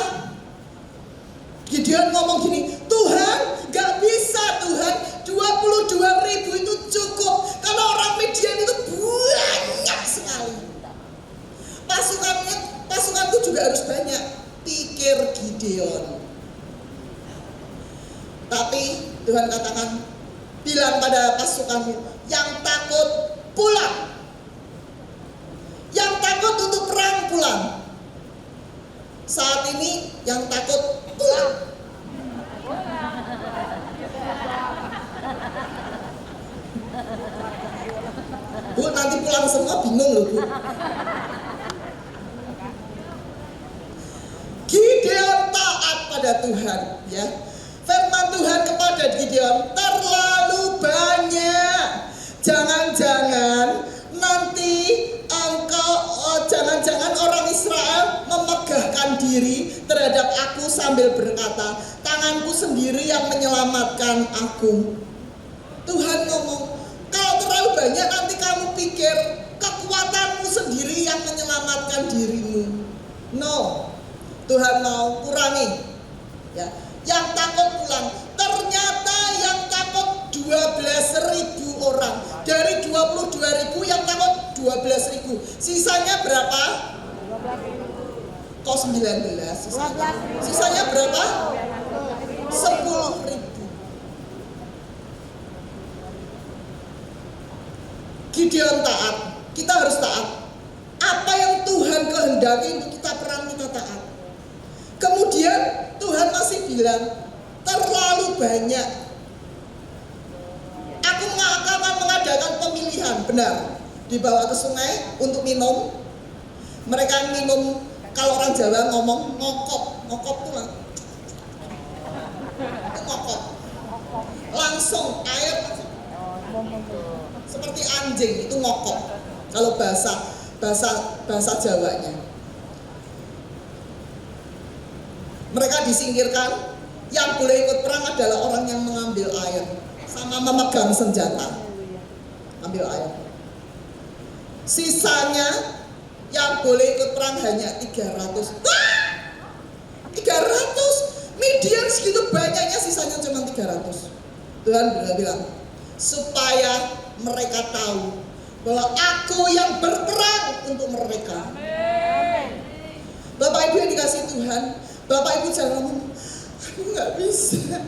Gideon ngomong gini, Tuhan, gak bisa Tuhan, 22.000 itu cukup. Karena orang Midian itu banyak sekali. Pasukanku juga harus banyak, pikir Gideon. Tapi Tuhan katakan, bilang pada pasukanmu, yang takut pulang. Yang takut untuk perang pulang. Saat ini yang takut pulang. Bu, nanti pulang semua bingung loh, Bu. Gideon taat pada Tuhan, ya. Firman Tuhan kepada Gideon, terlalu banyak. Jangan-jangan nanti jangan-jangan orang Israel memegahkan diri terhadap aku sambil berkata, tanganku sendiri yang menyelamatkan aku. Tuhan ngomong, kalau terlalu banyak nanti kamu pikir kekuatanmu sendiri yang menyelamatkan dirimu. No, Tuhan mau kurangi. Ya, yang takut pulang. Ternyata yang takut 12.000 orang. Dari 22.000 yang takut 12.000. Sisanya berapa? 19. Sisanya berapa? 10.000. Gideon taat. Kita harus taat. Apa yang Tuhan kehendaki untuk kita perang, kita taat. Kemudian Tuhan masih bilang, terlalu banyak. Aku akan mengadakan pemilihan, benar, dibawa ke sungai untuk minum. Mereka minum, kalau orang Jawa ngomong ngokop, ngokop tuh lah, itu ngokop, langsung air seperti anjing, itu ngokop. Kalau bahasa Jawanya, mereka disingkirkan. Yang boleh ikut perang adalah orang yang mengambil air sama memegang senjata, ambil air. Sisanya yang boleh ikut perang hanya 300. 300? Midian segitu banyaknya, sisanya cuma 300. Tuhan bilang, supaya mereka tahu bahwa aku yang berperang untuk mereka. Bapak Ibu yang dikasih Tuhan, Bapak Ibu jangan ngomong, aku nggak bisa.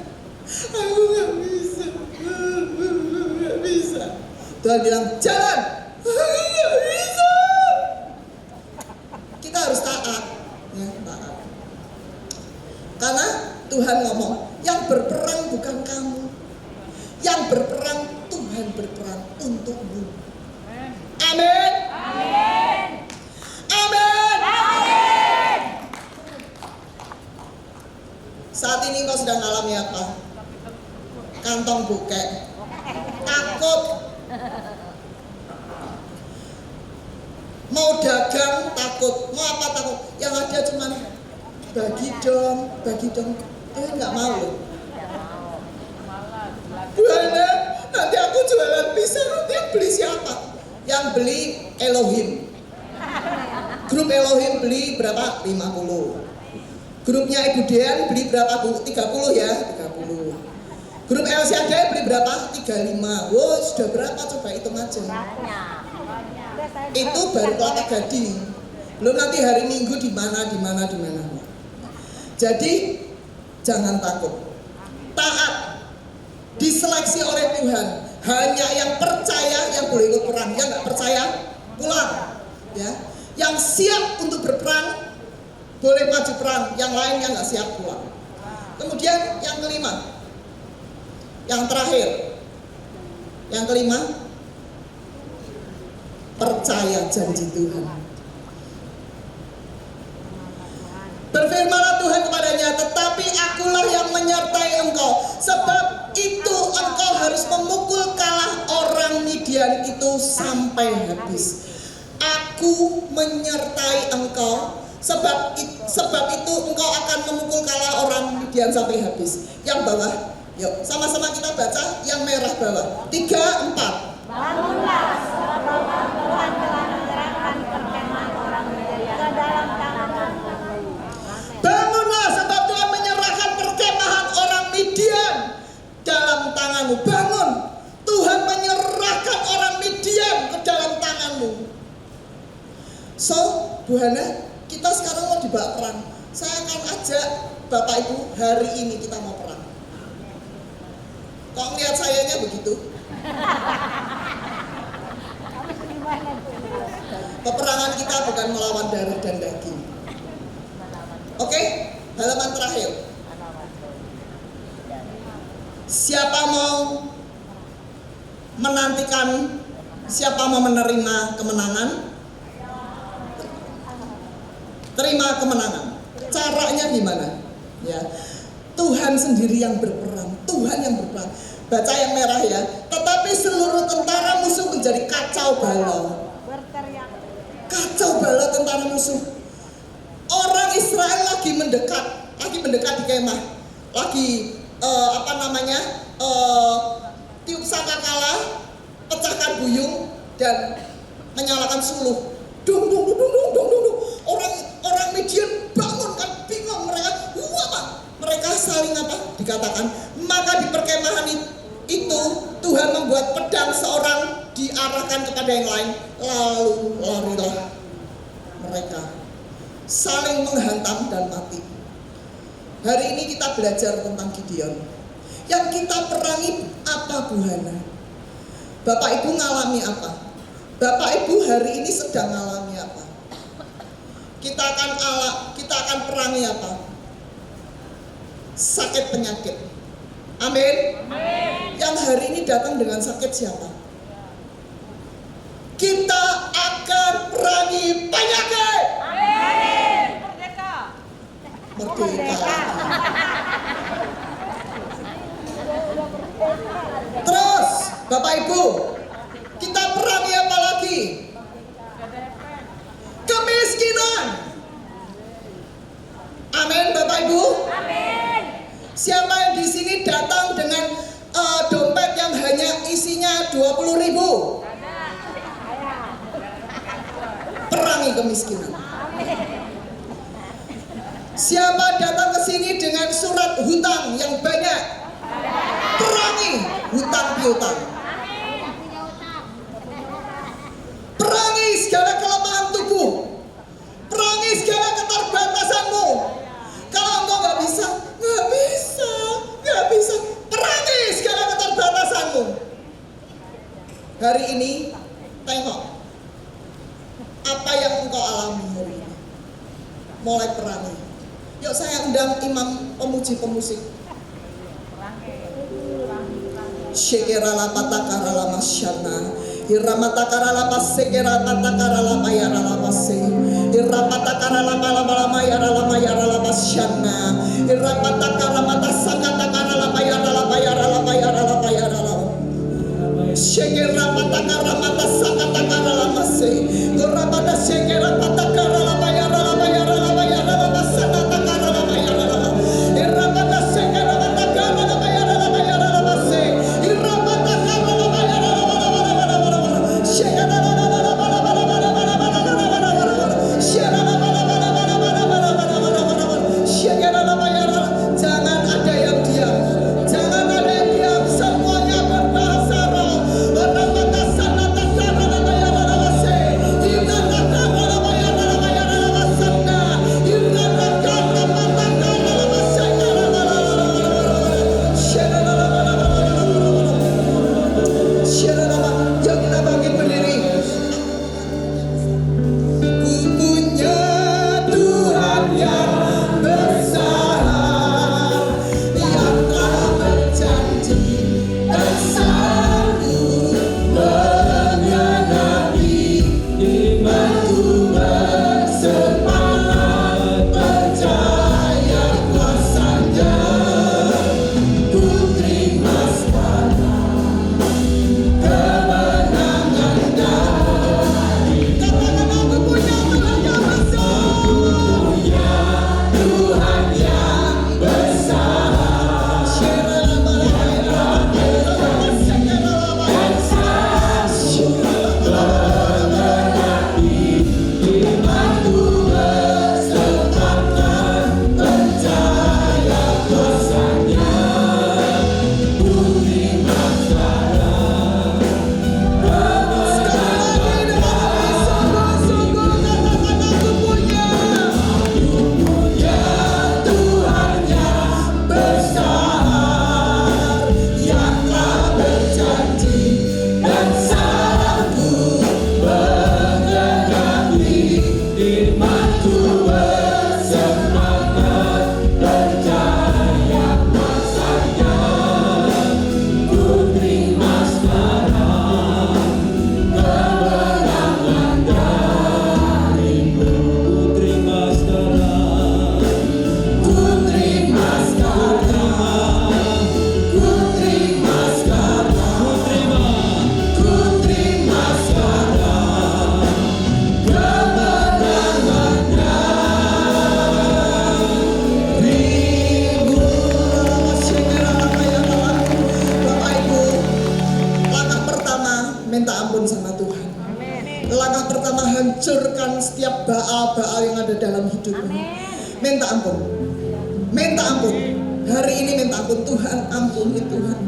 Tuhan bilang, jalan. Aku nggak bisa. Kita harus taat, ya, taat. Karena Tuhan ngomong, yang berperang bukan kamu, yang berperang Tuhan berperang untukmu. Amin. Amin. Amin. Amin. Saat ini kau sedang alami apa? Kantong bokek, takut, mau dagang takut, mau apa takut. Yang ada cuman bagi dong. Tuhan nggak mau loh. Tuhan, nanti aku jualan pisang, nanti yang beli siapa? Yang beli Elohim. Grup Elohim beli berapa? 50. Grupnya Ibu Dean beli berapa Bu? 30 ya? 30. Grup El Shaddai beli berapa? 35. Wow, sudah berapa? Coba hitung aja. Itu baru Kelapa Gading. Belum nanti hari Minggu di mana. Jadi jangan takut. Taat. Diseleksi oleh Tuhan. Hanya yang percaya yang boleh ikut perang. Yang nggak percaya pulang. Ya. Yang siap untuk berperang boleh maju perang. Yang lainnya nggak siap pulang. Kemudian yang kelima, yang terakhir, yang kelima, percaya janji Tuhan. Berfirmanlah Tuhan kepadanya, tetapi akulah yang menyertai engkau. Sebab itu engkau harus memukul kalah orang Midian itu sampai habis. Aku menyertai engkau. Sebab itu engkau akan memukul kalah orang Midian sampai habis. Yang bawah, yuk sama-sama kita baca. Yang merah bawah, 3, 4. Bangunlah, sebab Tuhan telah menyerahkan perkemahan orang Midian ke dalam tanganmu. Bangunlah, sebab Tuhan menyerahkan perkemahan orang Midian dalam tanganmu. Bangun, Tuhan menyerahkan orang Midian ke dalam tanganmu. So, Bu Hana, kita sekarang mau dibawa perang. Saya akan ajak Bapak Ibu, hari ini kita mau perang. Kok ngeliat sayanya begitu? Peperangan kita bukan melawan darah dan daging. Oke, halaman terakhir. Siapa mau menantikan, siapa mau menerima kemenangan? Terima kemenangan. Caranya gimana? Ya, Tuhan sendiri yang berperang. Tuhan yang berperang. Baca yang merah ya. Tetapi seluruh tentara musuh menjadi kacau balau. Kacau balau tentara musuh. Orang Israel lagi mendekat di kemah. Lagi tiup sangkakala, pecahkan buyung dan menyalakan suluh. Dung. Orang Midian bangun kan, bingung mereka. Mereka saling dikatakan. Maka di perkemahan itu Tuhan membuat pedang seorang diarahkan kepada yang lain, lalu larilah mereka, saling menghantam dan mati. Hari ini kita belajar tentang Gideon. Yang kita perangi apa, Bu Hana? Bapak Ibu ngalami apa? Bapak Ibu hari ini sedang ngalami apa? Kita akan perangi apa? Sakit penyakit. Amin. Yang hari ini datang dengan sakit siapa? Kita akan perangi penyakit. Merdeka. Terus, Bapak Ibu, kita perangi apa lagi? Kemiskinan. Amin, Bapak Ibu. Siapa yang di sini datang dengan dompet yang hanya isinya 20.000? Perangi kemiskinan. Siapa datang ke sini dengan surat hutang yang banyak? Perangi hutang piutang. Perangi segala kelemahan tubuh. Perangi segala keterbatasanmu. Kalau engkau nggak bisa. Perangi segala keterbatasanmu. Hari ini, tengok apa yang engkau alami hari ini. Mulai perangi. Yuk saya undang imam pemuji pemusik. Shekerala patakarala masyana, iramatakara pasekera patakara mayara pase, irapatakarala mayara masyana, irapatakara matasakatakara mayara. Shekera patakara matasakatakara mase, irapata shekera patakara mayara masana takara mayara, irapata shekera patakara mayara mase, irapata takara mayara jangan ada yang diam, semuanya berbahasa roh. Yuk kita bangkit berdiri. Ku punya Tuhan yang besar, yang telah berjanji dan sanggup menggenapi imanku bersemangat percaya kuasanya. Ku terima sekarang kemenangan dari. Katakan aku punya Tuhan yang besar. Tuhan yang besar. Imanku bersemangat percaya kuasanya. Ku terima sekarang sungguh-sungguh katakan aku punya Tuhan yang besar, yang telah berjanji dan sanggup menggenapi imanku bersemangat percaya kuasanya. Ku terima sekarang kemenangan darimu. Ku terima sekarang. Ku terima sekarang. Ku terima sekarang. Ku terima sekarang kemenangan darimu. Bapak Ibu, langkah pertama minta ampun sama Tuhan. Langkah pertama hancurkan setiap baal-baal yang ada dalam hidupmu. Minta ampun. Minta ampun. Hari ini minta ampun. Tuhan, ampuni Tuhan.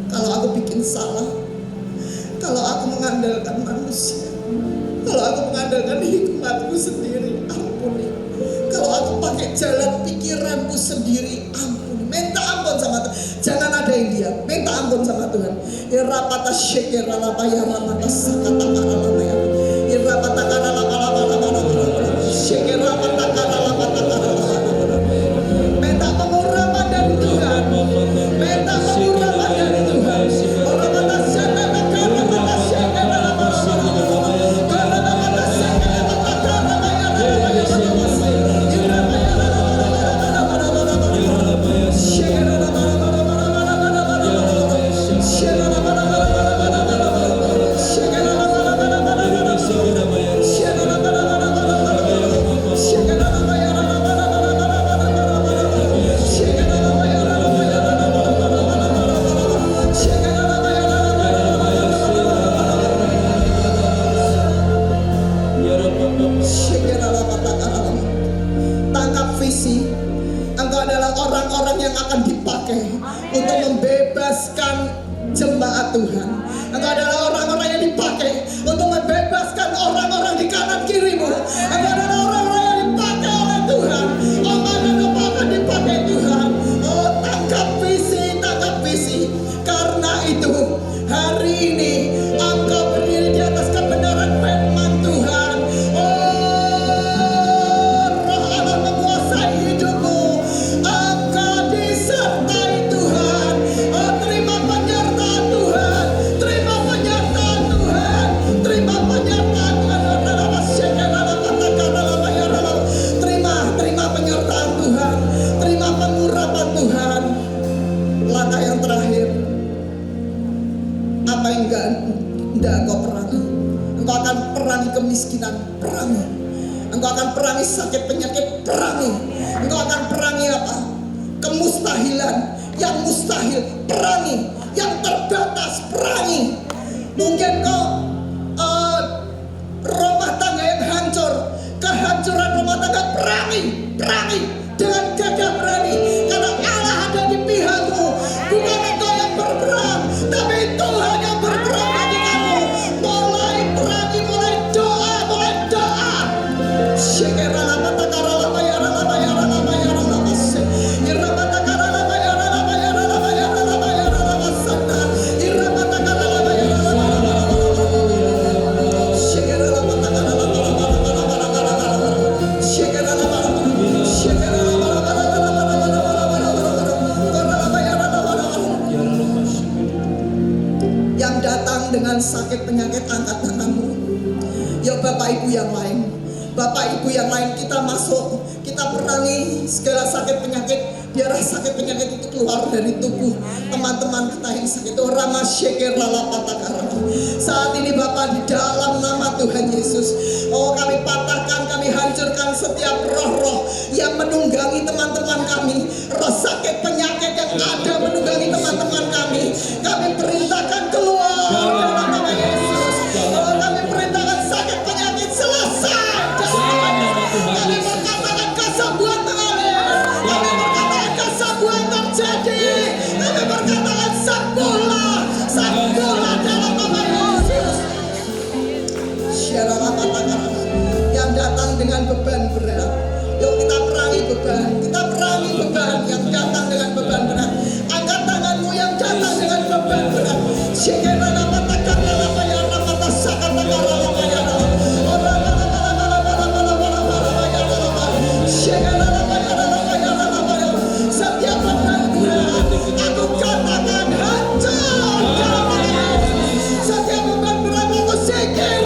Kalau aku bikin salah, kalau aku mengandalkan manusia, kalau aku mengandalkan hikmatku sendiri, ampuni. Kalau aku pakai jalan pikiranku sendiri, ampuni. Minta ampun sama Tuhan. Jangan ada yang diam. Minta ampun sama Tuhan. Irapata syekera lapa ya ramata sakata karalapa ya. Irapata karalapa syekera pata karalapa. Minta pengurapan dari Tuhan. Minta pengurapan kekuatan yang akan dipakai untuk membebaskan jemaat Tuhan. Engkau adalah orang-orang yang dipakai untuk membebaskan orang-orang di kanan kirimu. Engkau adalah orang-orang yang dipakai oleh Tuhan. Oh, mana Engkau akan dipakai Tuhan. Oh, tangkap visi. Karena itu hari ini Engkau berdiri di atas kebenaran firman Tuhan. Oh, Roh Allah menguasai hidupmu. Engkau disertai Tuhan. Oh, terima penyertaan Tuhan. Terima penyertaan Tuhan. Terima penyertaan Tuhan. Terima penyertaan Tuhan. Terima pengurapan Tuhan. Langkah yang terakhir, apa yang enggak engkau perangi? Engkau akan perangi kemiskinan, perangi. Engkau akan perangi sakit penyakit, perangi. Engkau akan perangi apa? Kemustahilan, yang mustahil, perangi. Yang terbatas, perangi. Mungkin kau rumah tangga yang hancur, kehancuran rumah tangga, perangi dengan gagah berani. Karena Allah ada di pihakmu. Bukan engkau yang berperang, tapi Tuhan yang berperang bagi kamu. Mulai perangi, mulai doa. Yang datang dengan sakit penyakit, angkat tanganmu. Ya Bapak Ibu yang lain, kita masuk, kita perangi segala sakit penyakit. Biarlah sakit penyakit itu keluar dari tubuh teman-teman kita yang sakit. Rama Sheker Lala Patakara. Saat ini Bapak, di dalam nama Tuhan Yesus, oh kami patahkan, kami hancurkan setiap roh-roh yang menunggangi teman-teman kami. Roh sakit penyakit yang ada menunggangi teman-teman kami, kami perintahkan keluar dalam nama Yesus. Oh, kami perintahkan sakit penyakit selesai. Kami berkatakan kesembuhan mengalir. Kami berkatakan kesembuhan terjadi. Kami berkatakan sembuhlah dalam nama Yesus. Yang datang dengan beban berat, yuk kita perangi beban. Yang datang dengan beban berat. Angkat tanganmu yang datang dengan beban berat. Setiap beban berat aku katakan hancur dalam nama Yesus. Setiap beban berat aku singkirkan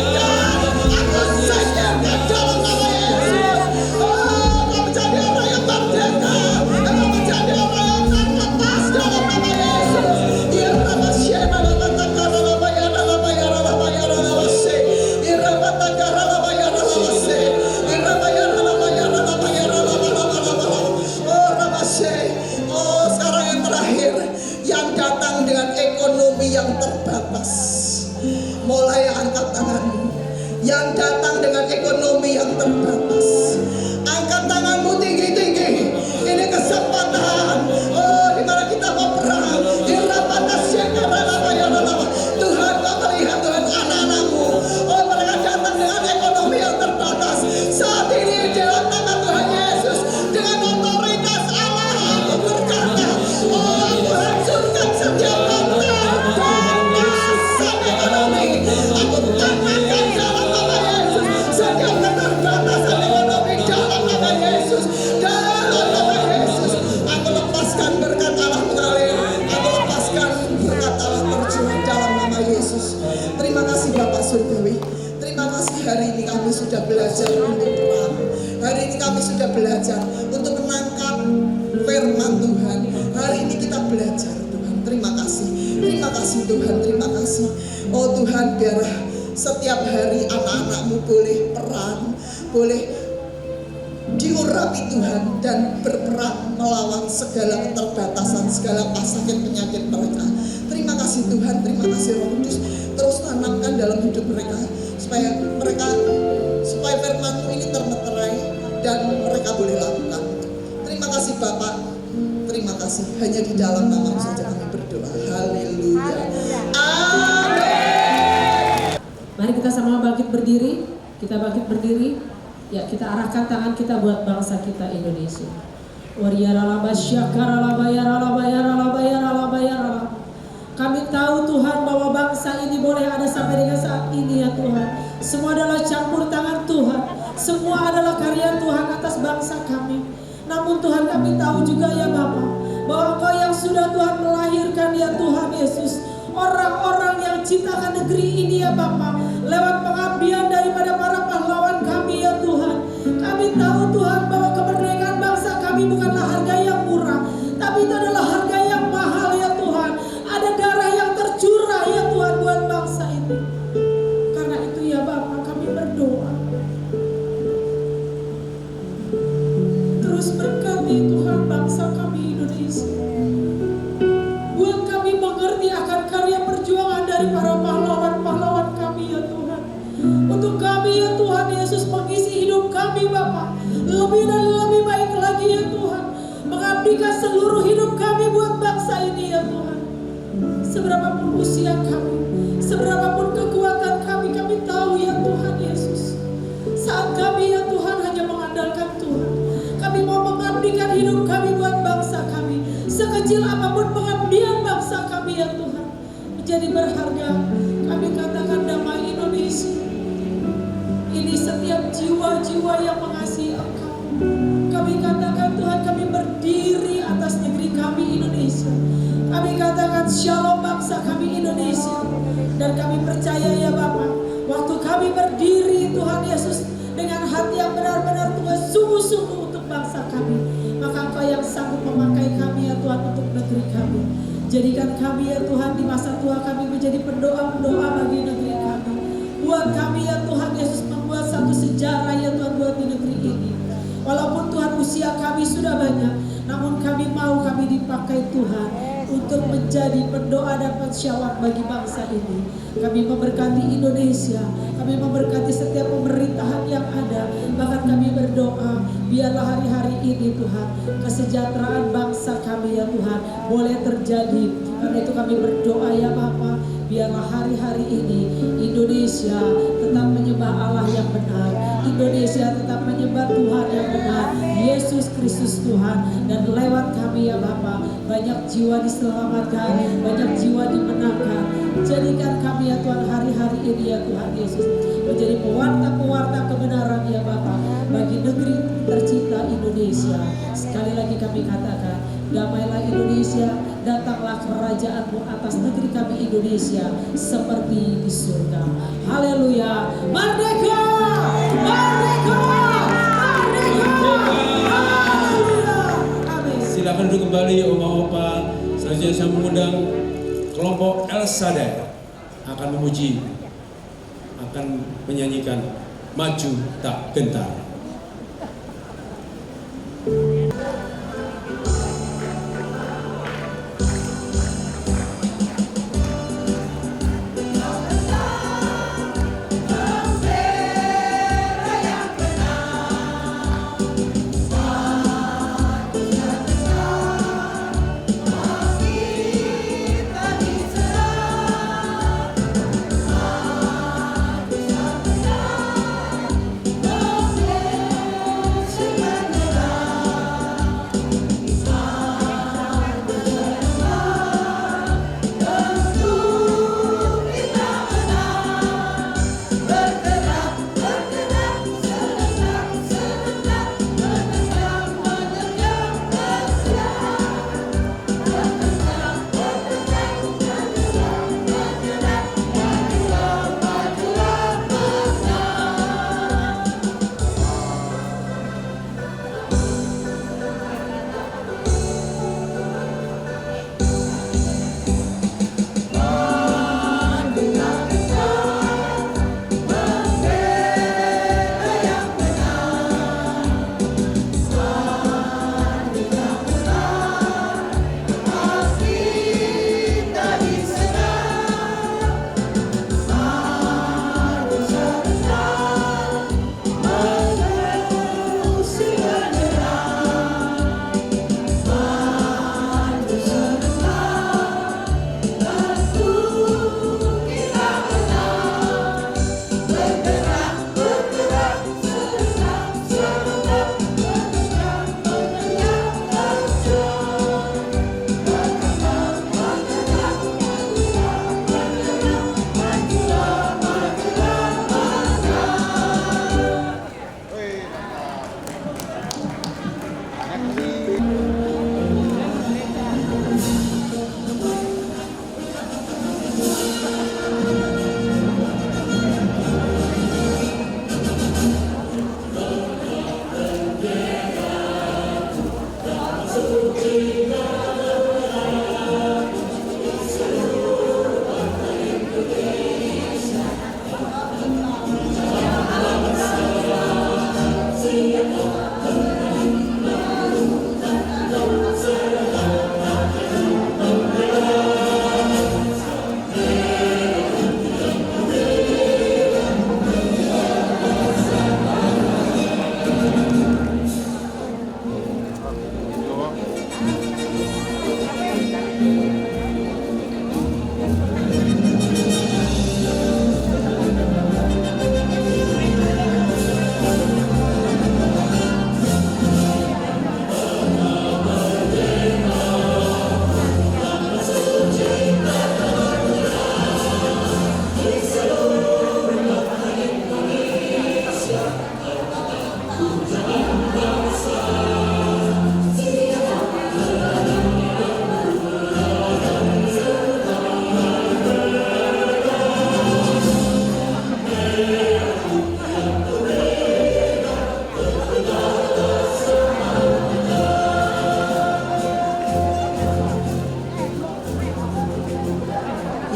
dalam nama Yesus. Oh, kau menjadi orang yang merdeka, kau menjadi orang yang terlepas dalam nama Yesus. Ya Rabbi, Shema Rabbi Takara Rabbi Yara Rabbi Yara Rabbi Yara Rabbi Se. Ya Rabbi Takara Rabbi Yara Rabbi Se. Ya Rabbi Yara Rabbi Yara Rabbi Yara Rabbi Rabbi. Oh Rabbi Se. Oh, sekarang yang terakhir, yang datang dengan ekonomi yang terbatas. Mulai angkat tanganmu. Yang datang dengan ekonomi yang terbatas, angkat tanganmu tinggi-tinggi. Ini kesempatan. Oh, di mana kita mau perang. Tuhan, kau melihat Tuhan anak-anakmu. Oh, mereka datang dengan ekonomi yang terbatas. Saat ini dalam nama Tuhan Yesus, dengan otoritas Allah, aku berkata, oh, aku hancurkan setiap batasan ekonomi. Aku katakan dalam nama Yesus, setiap keterbatasan ekonomi dalam nama Yesus, dalam nama Yesus. Aku lepaskan berkat Allah mengalir. Aku lepaskan berkat Allah tercurah dalam nama Yesus. Terima kasih Bapak Surgawi. Terima kasih hari ini kami sudah belajar untuk perang. Hari ini kami sudah belajar untuk menangkap firman Tuhan. Hari ini kita belajar Tuhan. Terima kasih Tuhan. Terima kasih. Oh Tuhan, biarlah setiap hari anak-anakmu boleh perang, boleh diurapi Tuhan dan berperang melawan segala keterbatasan, segala sakit penyakit mereka. Terima kasih Tuhan, terima kasih Roh Kudus. Terus tanamkan dalam hidup mereka supaya firman-Mu ini termeterai dan mereka boleh lakukan. Terima kasih Bapak. terima kasih. Hanya di dalam nama saja kami berdoa. Haleluya. Amin. Mari kita sama bangkit berdiri. Kita bangkit berdiri. Ya, kita arahkan tangan kita buat bangsa kita Indonesia. Kami tahu Tuhan bahwa bangsa ini boleh ada sampai dengan saat ini ya Tuhan. Semua adalah campur tangan Tuhan. Semua adalah karya Tuhan atas bangsa kami. Namun Tuhan kami tahu juga ya Bapa, bahwa Engkau yang sudah Tuhan melahirkan ya Tuhan Yesus, orang-orang yang ciptakan negeri ini ya Bapa, lewat pengabdian daripada para pahlawan kami ya Tuhan. Kami tahu Tuhan bahwa kemerdekaan bangsa kami bukanlah harga yang murah, tapi itu adalah harga yang mahal ya Tuhan. Ada darah yang tercurah ya Tuhan buat bangsa ini. Karena itu ya Bapa, kami berdoa, terus berkati Tuhan bangsa kami Indonesia. Buat kami mengerti akan karya perjuangan dari para pahlawan-pahlawan kami ya Tuhan. Untuk kami ya Tuhan Yesus mengisi hidup kami Bapa lebih dan lebih baik lagi ya Tuhan. Mengabdikan seluruh hidup kami buat bangsa ini ya Tuhan. Seberapapun usia kami, seberapapun kekuatan kami, kami tahu ya Tuhan Yesus, saat kami ya Tuhan hanya mengandalkan Tuhan, kami mau mengabdikan hidup kami buat bangsa kami. Sekecil apapun pengabdian bangsa kami ya Tuhan menjadi berharga. Kami katakan damai Indonesia ini setiap jiwa-jiwa yang mengasihi Engkau. Kami katakan Tuhan, kami berdiri atas negeri kami Indonesia. Kami katakan shalom bangsa kami Indonesia. Dan kami percaya ya Bapa, waktu kami berdiri Tuhan Yesus dengan hati yang benar-benar Tuhan sungguh-sungguh untuk bangsa kami, maka Engkau yang sanggup memakai kami ya Tuhan untuk negeri kami. Jadikan kami ya Tuhan di masa tua kami menjadi pendoa-pendoa bagi negeri kami. Buat kami ya Tuhan Yesus membuat satu sejarah ya Tuhan buat di negeri ini. Walaupun Tuhan usia kami sudah banyak, namun kami mau kami dipakai Tuhan untuk menjadi pendoa dan pensyawarah bagi bangsa ini. Kami memberkati Indonesia, kami memberkati setiap pemerintahan yang ada. Bahkan kami berdoa, biarlah hari-hari ini Tuhan, kesejahteraan bangsa kami ya Tuhan boleh terjadi. Karena itu kami berdoa ya Bapa, biarlah hari-hari ini Indonesia tetap menyembah Allah yang benar. Indonesia tetap menyembah Tuhan yang benar, Yesus Kristus Tuhan. Dan lewat kami ya Bapa, banyak jiwa diselamatkan, banyak jiwa dimenangkan. Jadikan kami ya Tuhan hari-hari ini ya Tuhan Yesus menjadi pewarta-pewarta kebenaran ya Bapa bagi negeri tercinta Indonesia. Sekali lagi kami katakan, damailah Indonesia, datanglah kerajaan-Mu atas negeri kami Indonesia seperti di surga. Haleluya. Merdeka! Merdeka! Merdeka! Haleluya. Amin. Silakan duduk kembali Oma Opa. Selanjutnya saya mengundang kelompok El Shaddai akan memuji, akan menyanyikan Maju Tak Gentar. Bendera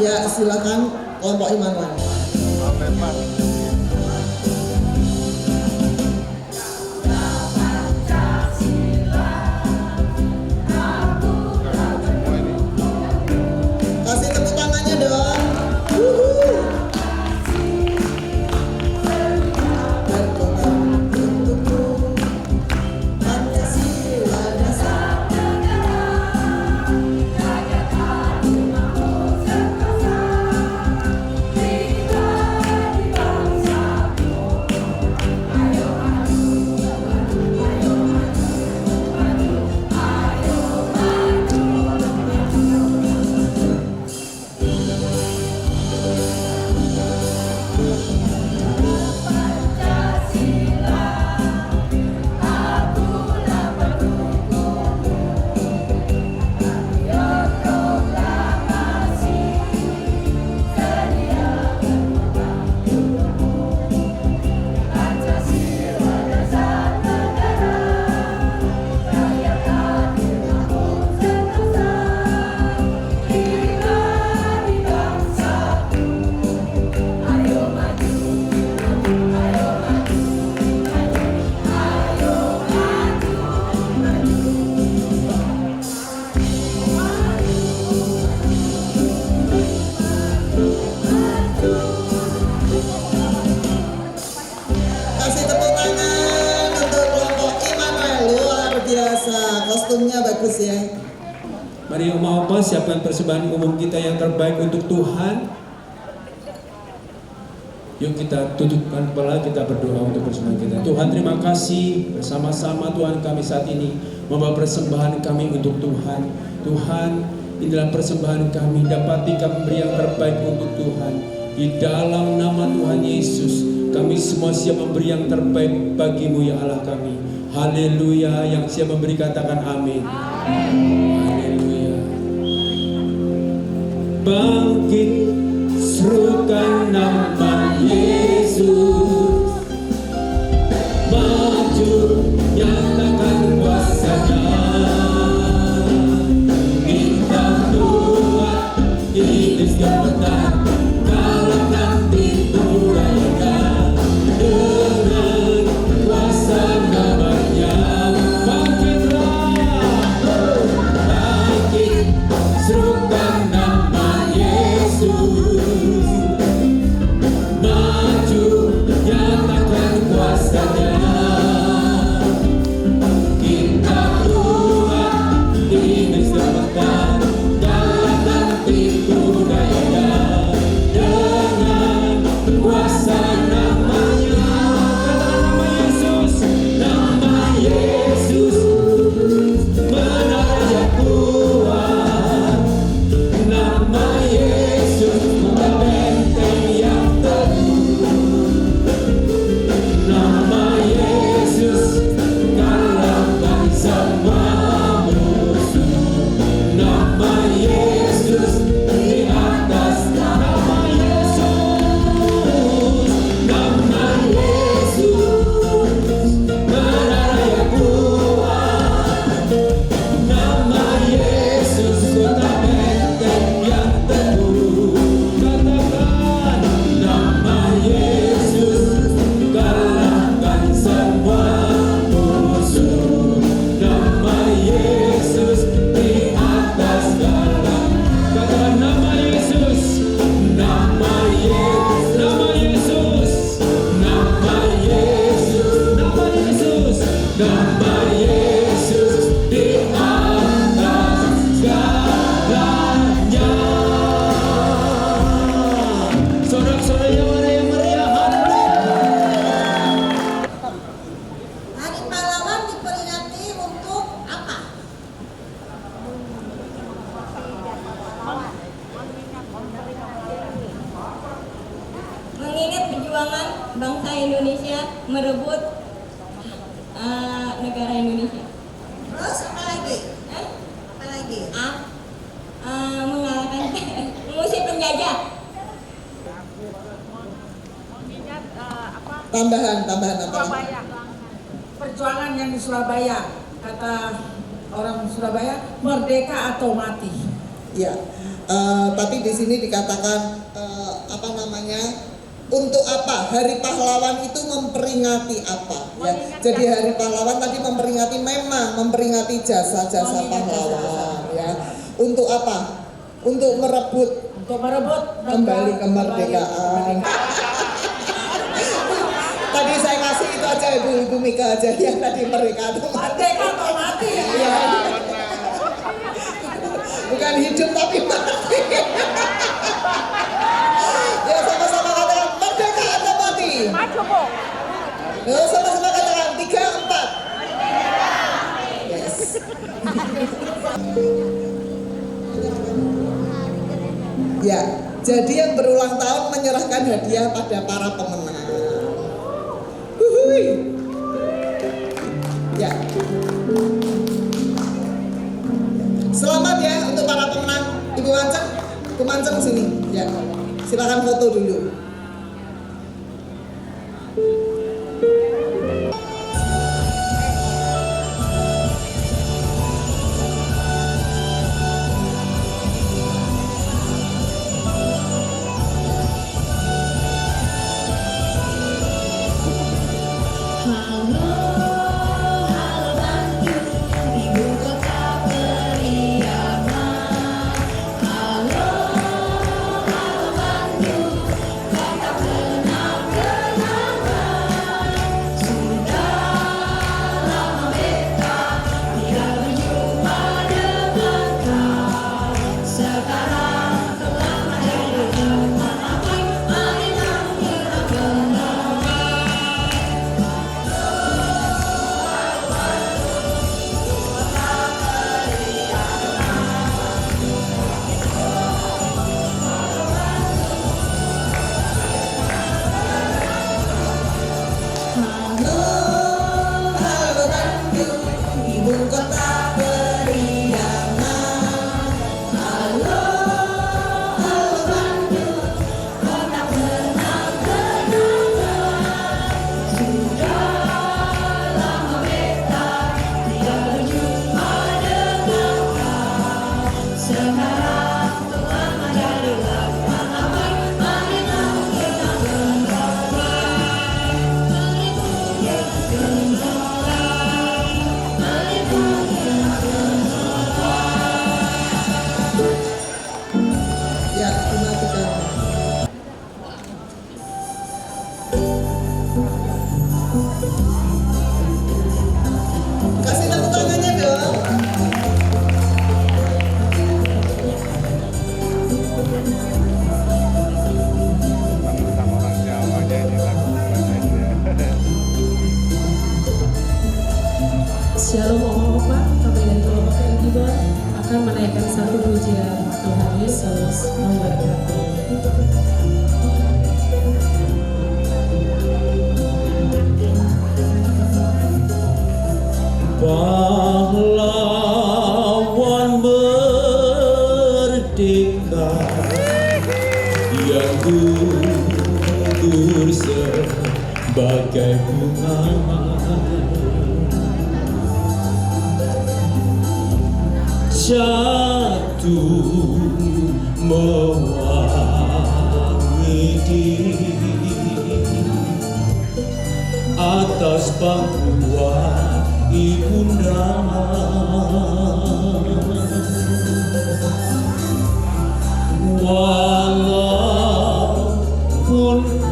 Ya, silakan kelompok Immanuel. Kasih tepuk tangannya dong. Wuhu. Berkorban untukku, Pancasila dasar negara, rakyat hati mau serta kita di bangsaku. Ayo maju, ayo maju, ayo maju. Pancasila, akulah pendukungmu. Ayo proklamasi, sediakan pembantumu. Pancasila dasar negara, rakyat hadir maupun sentosa. Kita di bangsaku. Ayo maju, ayo maju, ayo Kasih tepuk tangan untuk kelompok Immanuel, luar biasa, kostumnya bagus ya. Mari Oma Opa siapkan persembahan umum kita yang terbaik untuk Tuhan. Yuk kita tutupkan kepala, kita berdoa untuk persembahan kita. Tuhan terima kasih bersama-sama Tuhan kami saat ini membawa persembahan kami untuk Tuhan. Tuhan inilah persembahan kami, dapati kami memberi yang terbaik untuk Tuhan. Di dalam nama Tuhan Yesus kami semua siap memberi yang terbaik bagimu ya Allah kami. Haleluya, yang siap memberi katakan amin. Haleluya. Bangkit, serukan nama Yesus. Maju, nyatakan kuasanya. Kita kuat, iblis gemetar, kalahkan tipu daya dengan kuasa namanya. Bangkit, serukan nama Yesus. Maju, nyatakan kuasanya. Kita kuat, iblis gemetar, kalahkan tipu daya dengan kuasa namanya. Katakan nama Yesus, nama Yesus, benar yang kuat. Nama Yesus, benteng yang teguh. Nama Yesus, kalahkan semua musuh. Nama Yesus, di atas nama Yesus. Nama Yesus, benar yang kuat. Nama Yesus, kota benteng yang teguh. Katakan nama Yesus, kalahkan semua musuh. Nama Yesus, di atas segala. Katakan nama Yesus, nama Yesus, nama Yesus, nama Yesus, nama Yesus, nama Yesus, di atas segalanya. Sorak-sorai mana yang meriah, haleluya. Hari pahlawan diperingati untuk apa? Mengingat perjuangan bangsa Indonesia merebut negara Indonesia. Terus apa lagi? Eh? Apa lagi? Mengalahkan mengusir penjajah. Tambahan apa? Surabaya. Perjuangan yang di Surabaya, kata orang Surabaya, merdeka atau mati. Ya, Tapi di sini dikatakan untuk apa? Hari pahlawan itu memperingati apa? Ya. Jadi hari pahlawan tadi memperingati jasa-jasa pahlawan. Ya. Untuk apa? Untuk merebut kembali kemerdekaan. Tadi saya kasih itu aja Ibu Mika aja yang tadi merdeka atau mati. Ya. Bukan hidup tapi mati. Ya sama-sama katakan merdeka atau mati. Maju, Bu. Ya sama-sama katakan 3, 4. Yes. Ya, jadi yang berulang tahun menyerahkan hadiah pada para pemenang. Huhui. Ya. Selamat ya untuk para pemenang. Ibu Manceng sini. Ya. Silakan foto dulu. Kasih tepuk tangannya dong. Sama orang Jawa aja ini lagu bahasanya. Shalom Oma-Opa, kami dari kelompok Kidon akan menaikkan satu pujian Tuhan Yesus memberkati. Pahlawan merdeka yang gugur sebagai bunga, jatuh mewangi di atas pangkuan ibunda. Walaupun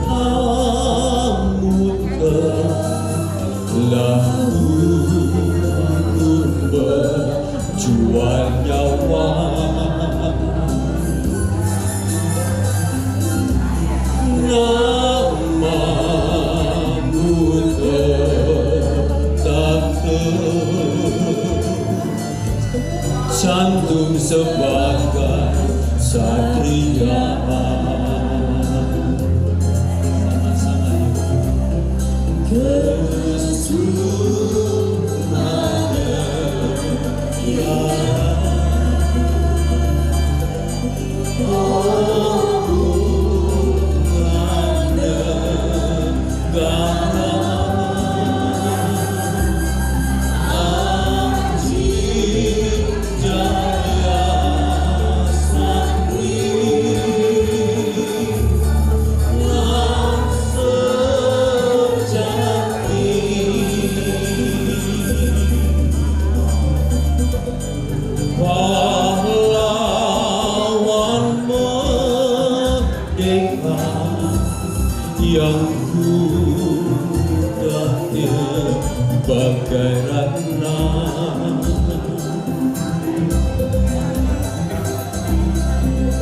kamu telah gugur berjual nyawa, namamu tetap tercantum sebagai satria. Sama-sama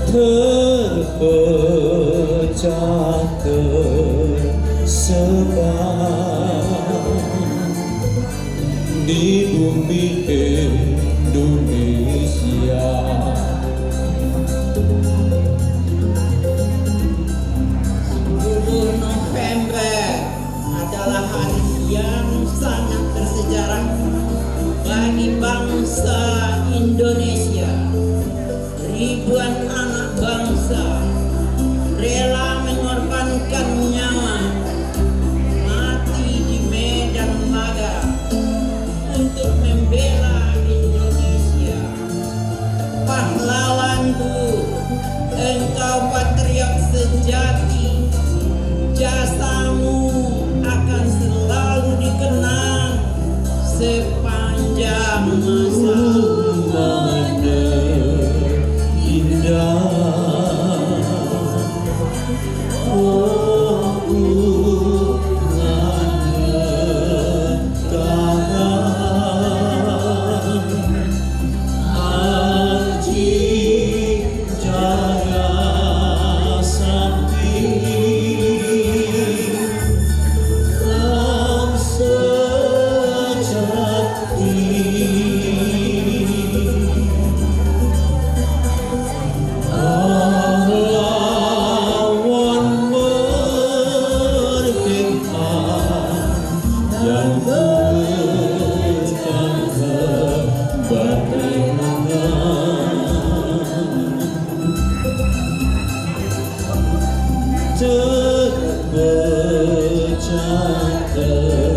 terpecah tersebar di bumi Indonesia. 10 November adalah hari yang sangat bersejarah bagi bangsa Indonesia. Ribuan anak bangsa rela mengorbankan nyawa, mati di medan laga untuk membela Indonesia. Pahlawanku, engkau patriot sejati, jasamu akan selalu dikenang sepanjang masa. Mana indah terpecah tersebar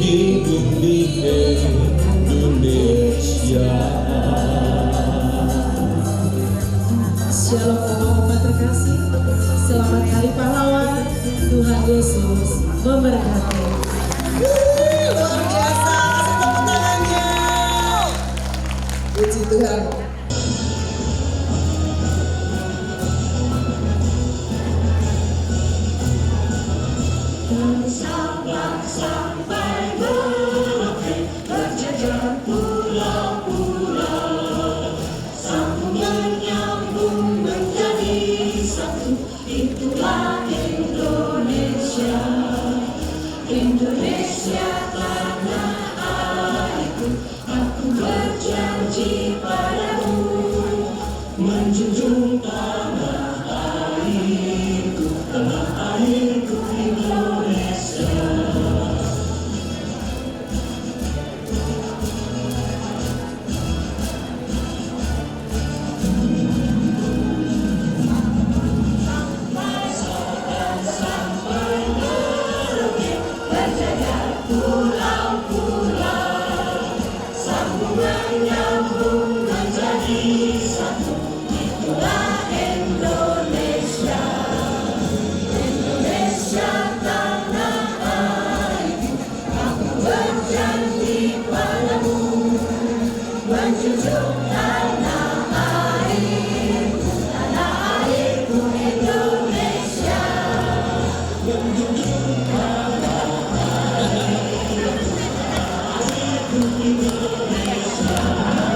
di bumi Indonesia. Shalom Oma-Oma terkasih, selamat Hari Pahlawan, Tuhan Yesus memberkati. Luar biasa, kasih tepuk tangannya. Puji Tuhan. Sampai Merauke berjajar pulau-pulau, sambung menyambung menjadi satu. Itulah Indonesia, Indonesia tanah airku. Aku berjanji padamu menjunjung tanah airku, tanah airku Indonesia. Menyambung menjadi satu. Itulah Indonesia, Indonesia tanah airku. Aku berjanji padamu menjunjung tanah airku, tanah airku Indonesia. Menjunjung tanah airku, tanah airku Indonesia.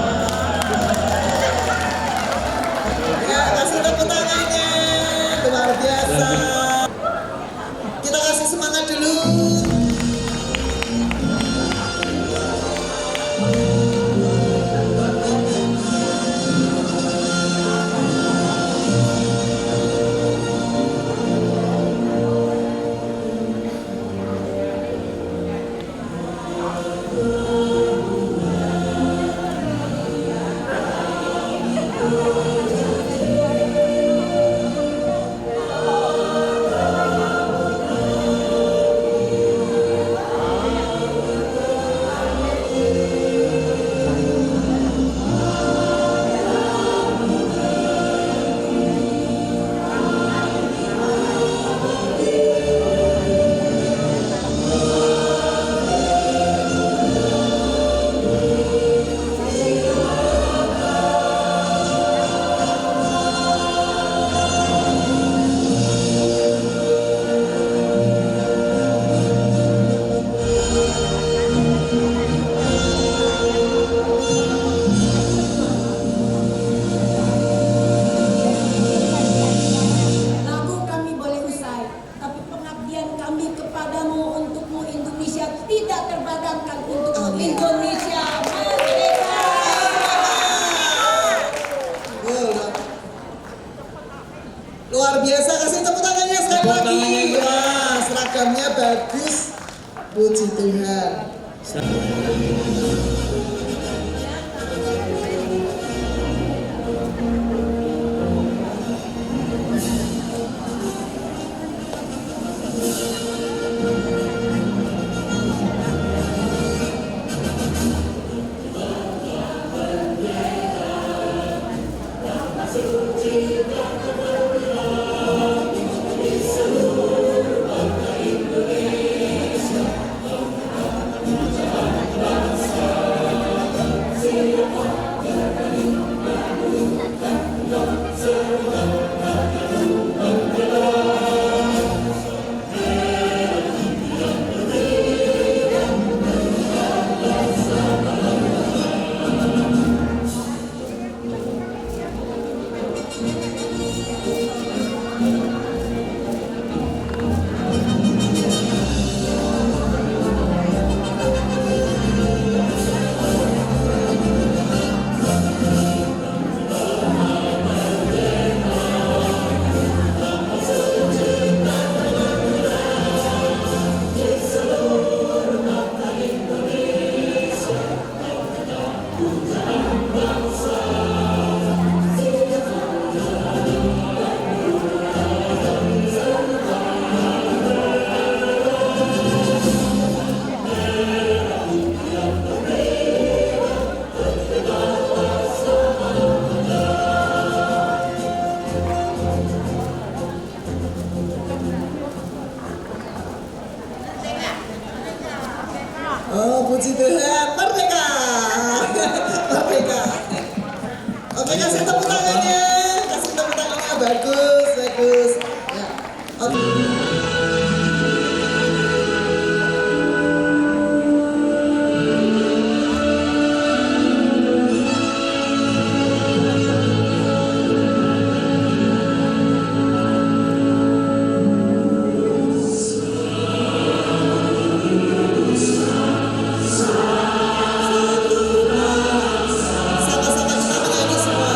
tidak terpadamkan untuk Amin. Indonesia merdeka. Luar biasa, kasih tepuk tangannya sekali Tepuk lagi. tangannya yang meriah. Wah, seragamnya bagus. Puji Tuhan. Oh, puji Tuhan, merdeka. Merdeka. Oke, kasih tepuk tangannya. Kasih tepuk tangannya, bagus, bagus. Ya. Oke. Sama-sama kita menyanyi semua.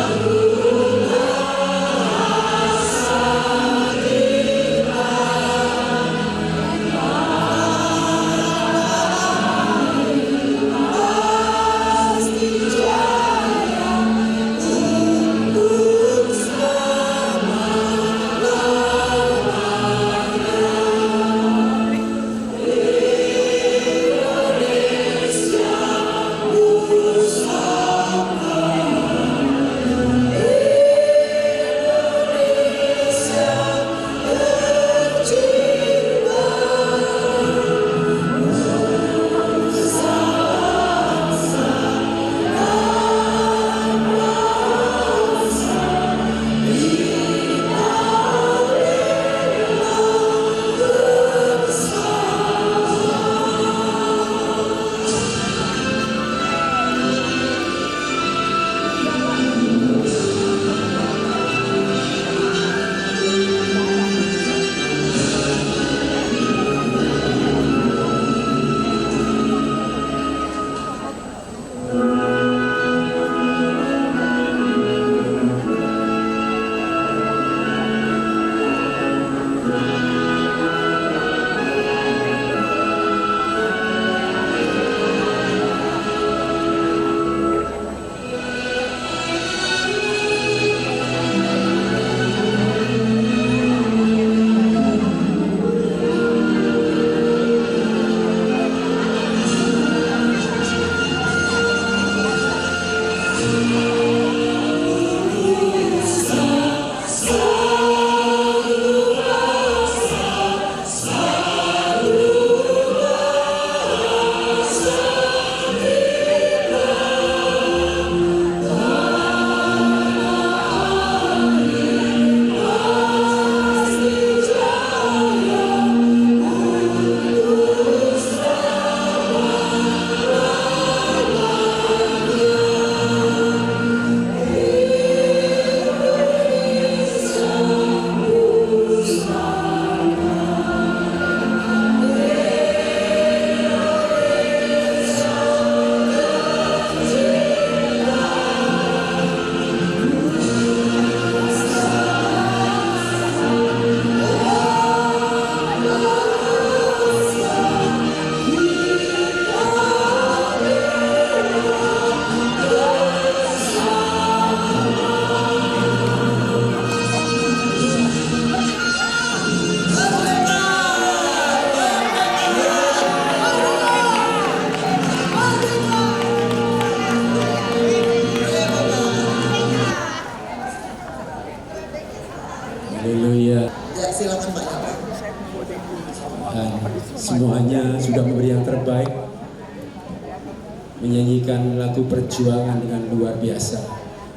menyanyikan lagu perjuangan dengan luar biasa.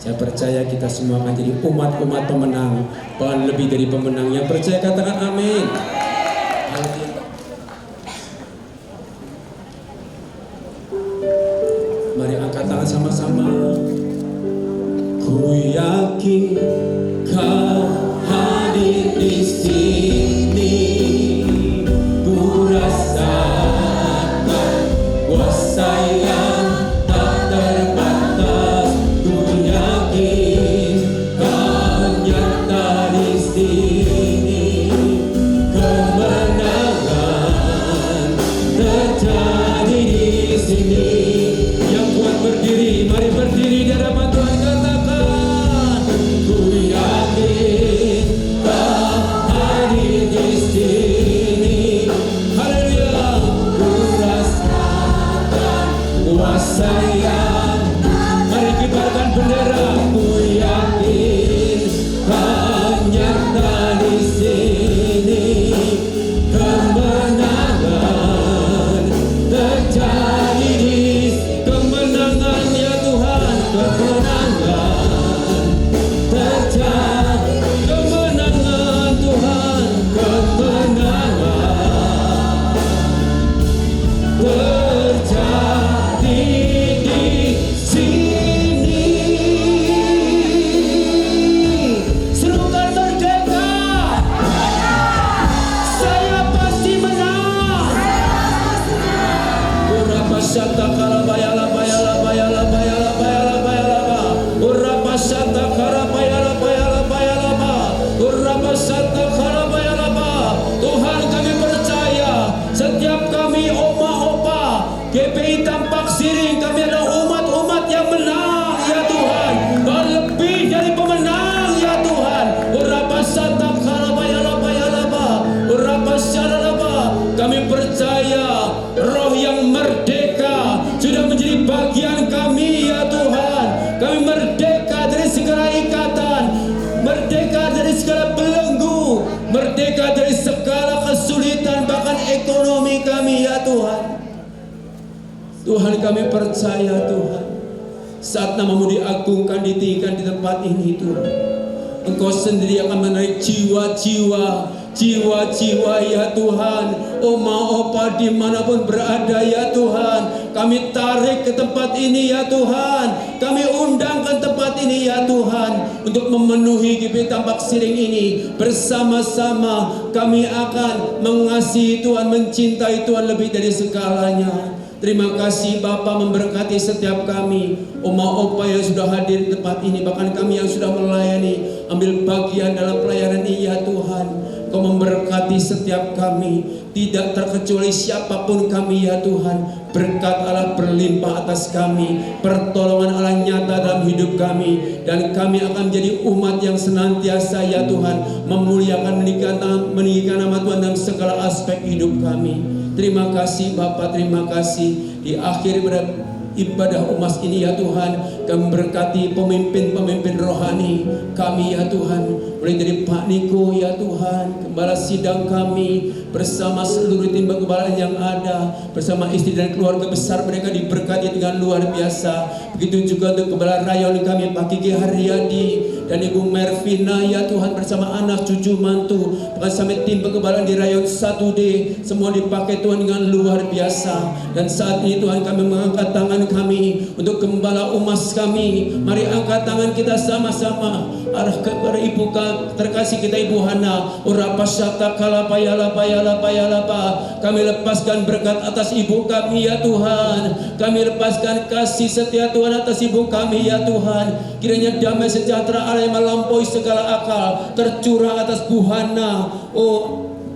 Saya percaya kita semua akan jadi umat-umat pemenang, bahkan lebih dari pemenang. Yang percaya katakan amin. Amin. Mari angkat tangan sama-sama. Ku yakin Kau hadir di sini, ku rasakan kuasa yang tak terbatas. Ku yakin Kau nyata di sini, kemenangan terjadi di sini. Yang kuat berdiri, mari berdiri di hadapan Tuhan, katakan ku yakin Kau hadir di sini. Haleluya, ku rasakan kuasa yang, mari kibarkan bendera. Ku yakin Kau nyata di sini, kemenangan terjadi di kemenangan ya Tuhan, kemenangan terjadi, kemenangan Tuhan, kemenangan terjadi di sini. Serukan merdeka, saya pasti menang. Urapa syata karabayala bayala bayala bayala bayala bayala ba. Urapa syata karabayala bayala bayala ba. Urapa syata karabayala ba. Tuhan, kami percaya setiap kami oma-opa GPI Tampak Siring, kami adalah umat-umat yang menang ya Tuhan, bahkan lebih dari pemenang ya Tuhan. Urapa syata karabayala bayala ba. Urapa syata ba. Kami percaya roh yang merdeka sudah menjadi bagian kami ya Tuhan. Kami merdeka dari segala ikatan, merdeka dari segala belenggu, merdeka dari segala kesulitan, bahkan ekonomi kami ya Tuhan. Tuhan, kami percaya Tuhan, saat namamu diagungkan, ditinggikan di tempat ini Tuhan, Engkau sendiri akan menarik jiwa-jiwa ya Tuhan. Oma opa dimanapun berada ya Tuhan, kami tarik ke tempat ini ya Tuhan. Kami undangkan tempat ini ya Tuhan, untuk memenuhi GPI Tampak Siring ini. Bersama-sama kami akan mengasihi Tuhan, mencintai Tuhan lebih dari segalanya. Terima kasih Bapa, memberkati setiap kami, oma opa yang sudah hadir di tempat ini, bahkan kami yang sudah melayani, ambil bagian dalam pelayanan ini ya Tuhan. Kau memberkati setiap kami, tidak terkecuali siapapun kami ya Tuhan. Berkat Allah berlimpah atas kami, pertolongan Allah nyata dalam hidup kami, dan kami akan menjadi umat yang senantiasa ya Tuhan memuliakan, meninggikan nama Tuhan dalam segala aspek hidup kami. Terima kasih Bapa, terima kasih. Di akhir ibadah umas ini ya Tuhan, kami berkati pemimpin-pemimpin rohani kami ya Tuhan, mulai dari Pak Niko ya Tuhan, gembala sidang kami, bersama seluruh tim penggembalaan yang ada, bersama istri dan keluarga besar mereka diberkati dengan luar biasa. Begitu juga untuk gembala rayon kami Pak Kiki Haryadi dan Ibu Mervina ya Tuhan, bersama anak cucu mantu, bahkan sampai tim penggembalaan di rayon 1D, semua dipakai Tuhan dengan luar biasa. Dan saat ini Tuhan, kami mengangkat tangan kami untuk gembala umas kami. Mari angkat tangan kita sama-sama, arah kepada Ibu terkasih kita Ibu Hana. Urapa syata kalapayala payala payala pa. Kami lepaskan berkat atas Ibu kami ya Tuhan. Kami lepaskan kasih setia Tuhan atas Ibu kami ya Tuhan. Kiranya damai sejahtera Allah yang melampaui segala akal tercurah atas Bu Hana,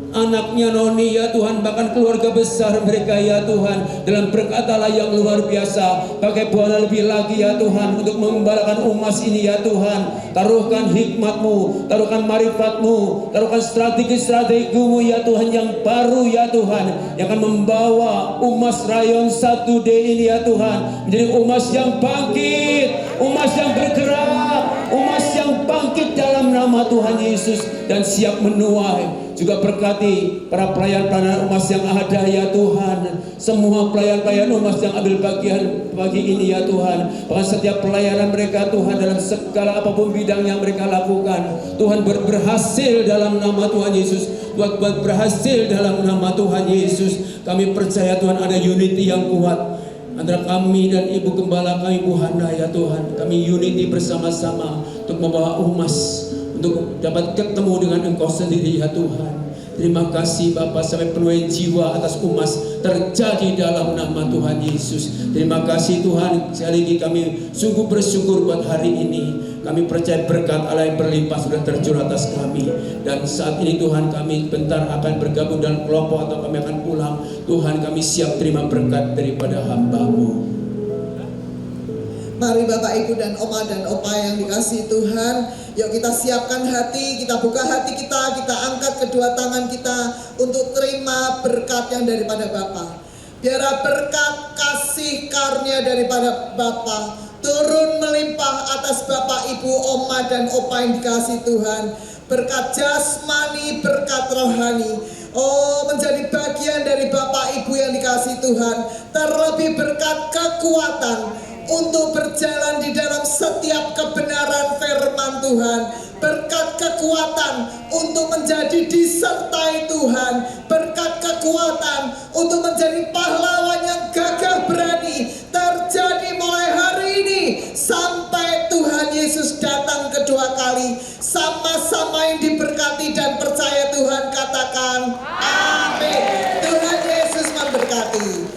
anaknya Noni ya Tuhan, bahkan keluarga besar mereka ya Tuhan, dalam berkat Allah yang luar biasa. Pakai Bu Hana lebih lagi ya Tuhan, untuk mengembalakan umas ini ya Tuhan. Taruhkan hikmat-Mu, taruhkan marifat-Mu, taruhkan strategi-strategimu ya Tuhan yang baru ya Tuhan, yang akan membawa umas rayon 1D ini ya Tuhan menjadi umas yang bangkit, umas yang bergerak, umas yang bangkit dalam nama Tuhan Yesus, dan siap menuai juga berkati para pelayan-pelayan Umas yang ada ya Tuhan, semua pelayan-pelayan Umas yang ambil bagian pagi ini ya Tuhan, bahkan setiap pelayanan mereka Tuhan dalam segala apapun bidang yang mereka lakukan, Tuhan berhasil dalam nama Tuhan Yesus, buat berhasil dalam nama Tuhan Yesus. Kami percaya Tuhan ada unity yang kuat antara kami dan Ibu Gembala kami Bu Hana ya Tuhan. Kami unity bersama-sama untuk membawa Umas untuk dapat ketemu dengan Engkau sendiri ya Tuhan. Terima kasih Bapa, sampai penuhi jiwa atas Umas terjadi dalam nama Tuhan Yesus. Terima kasih Tuhan, sekali lagi kami sungguh bersyukur buat hari ini. Kami percaya berkat Allah yang berlimpah sudah tercurah atas kami. Dan saat ini Tuhan, kami bentar akan bergabung dalam kelompok atau kami akan pulang. Tuhan, kami siap terima berkat daripada hamba-Mu. Mari Bapak Ibu dan Oma dan Opa yang dikasihi Tuhan, yuk kita siapkan hati, kita buka hati kita angkat kedua tangan kita untuk terima berkat yang daripada Bapa. Biar berkat kasih karunia daripada Bapa turun melimpah atas Bapak Ibu, Oma dan Opa yang dikasihi Tuhan. Berkat jasmani, berkat rohani, menjadi bagian dari Bapak Ibu yang dikasihi Tuhan. Terlebih berkat kekuatan untuk berjalan di dalam setiap kebenaran firman Tuhan. Berkat kekuatan untuk menjadi disertai Tuhan. Berkat kekuatan untuk menjadi pahlawan yang gagah berani terjadi mulai hari ini sampai Tuhan Yesus datang kedua kali. Sama-sama yang diberkati dan percaya Tuhan katakan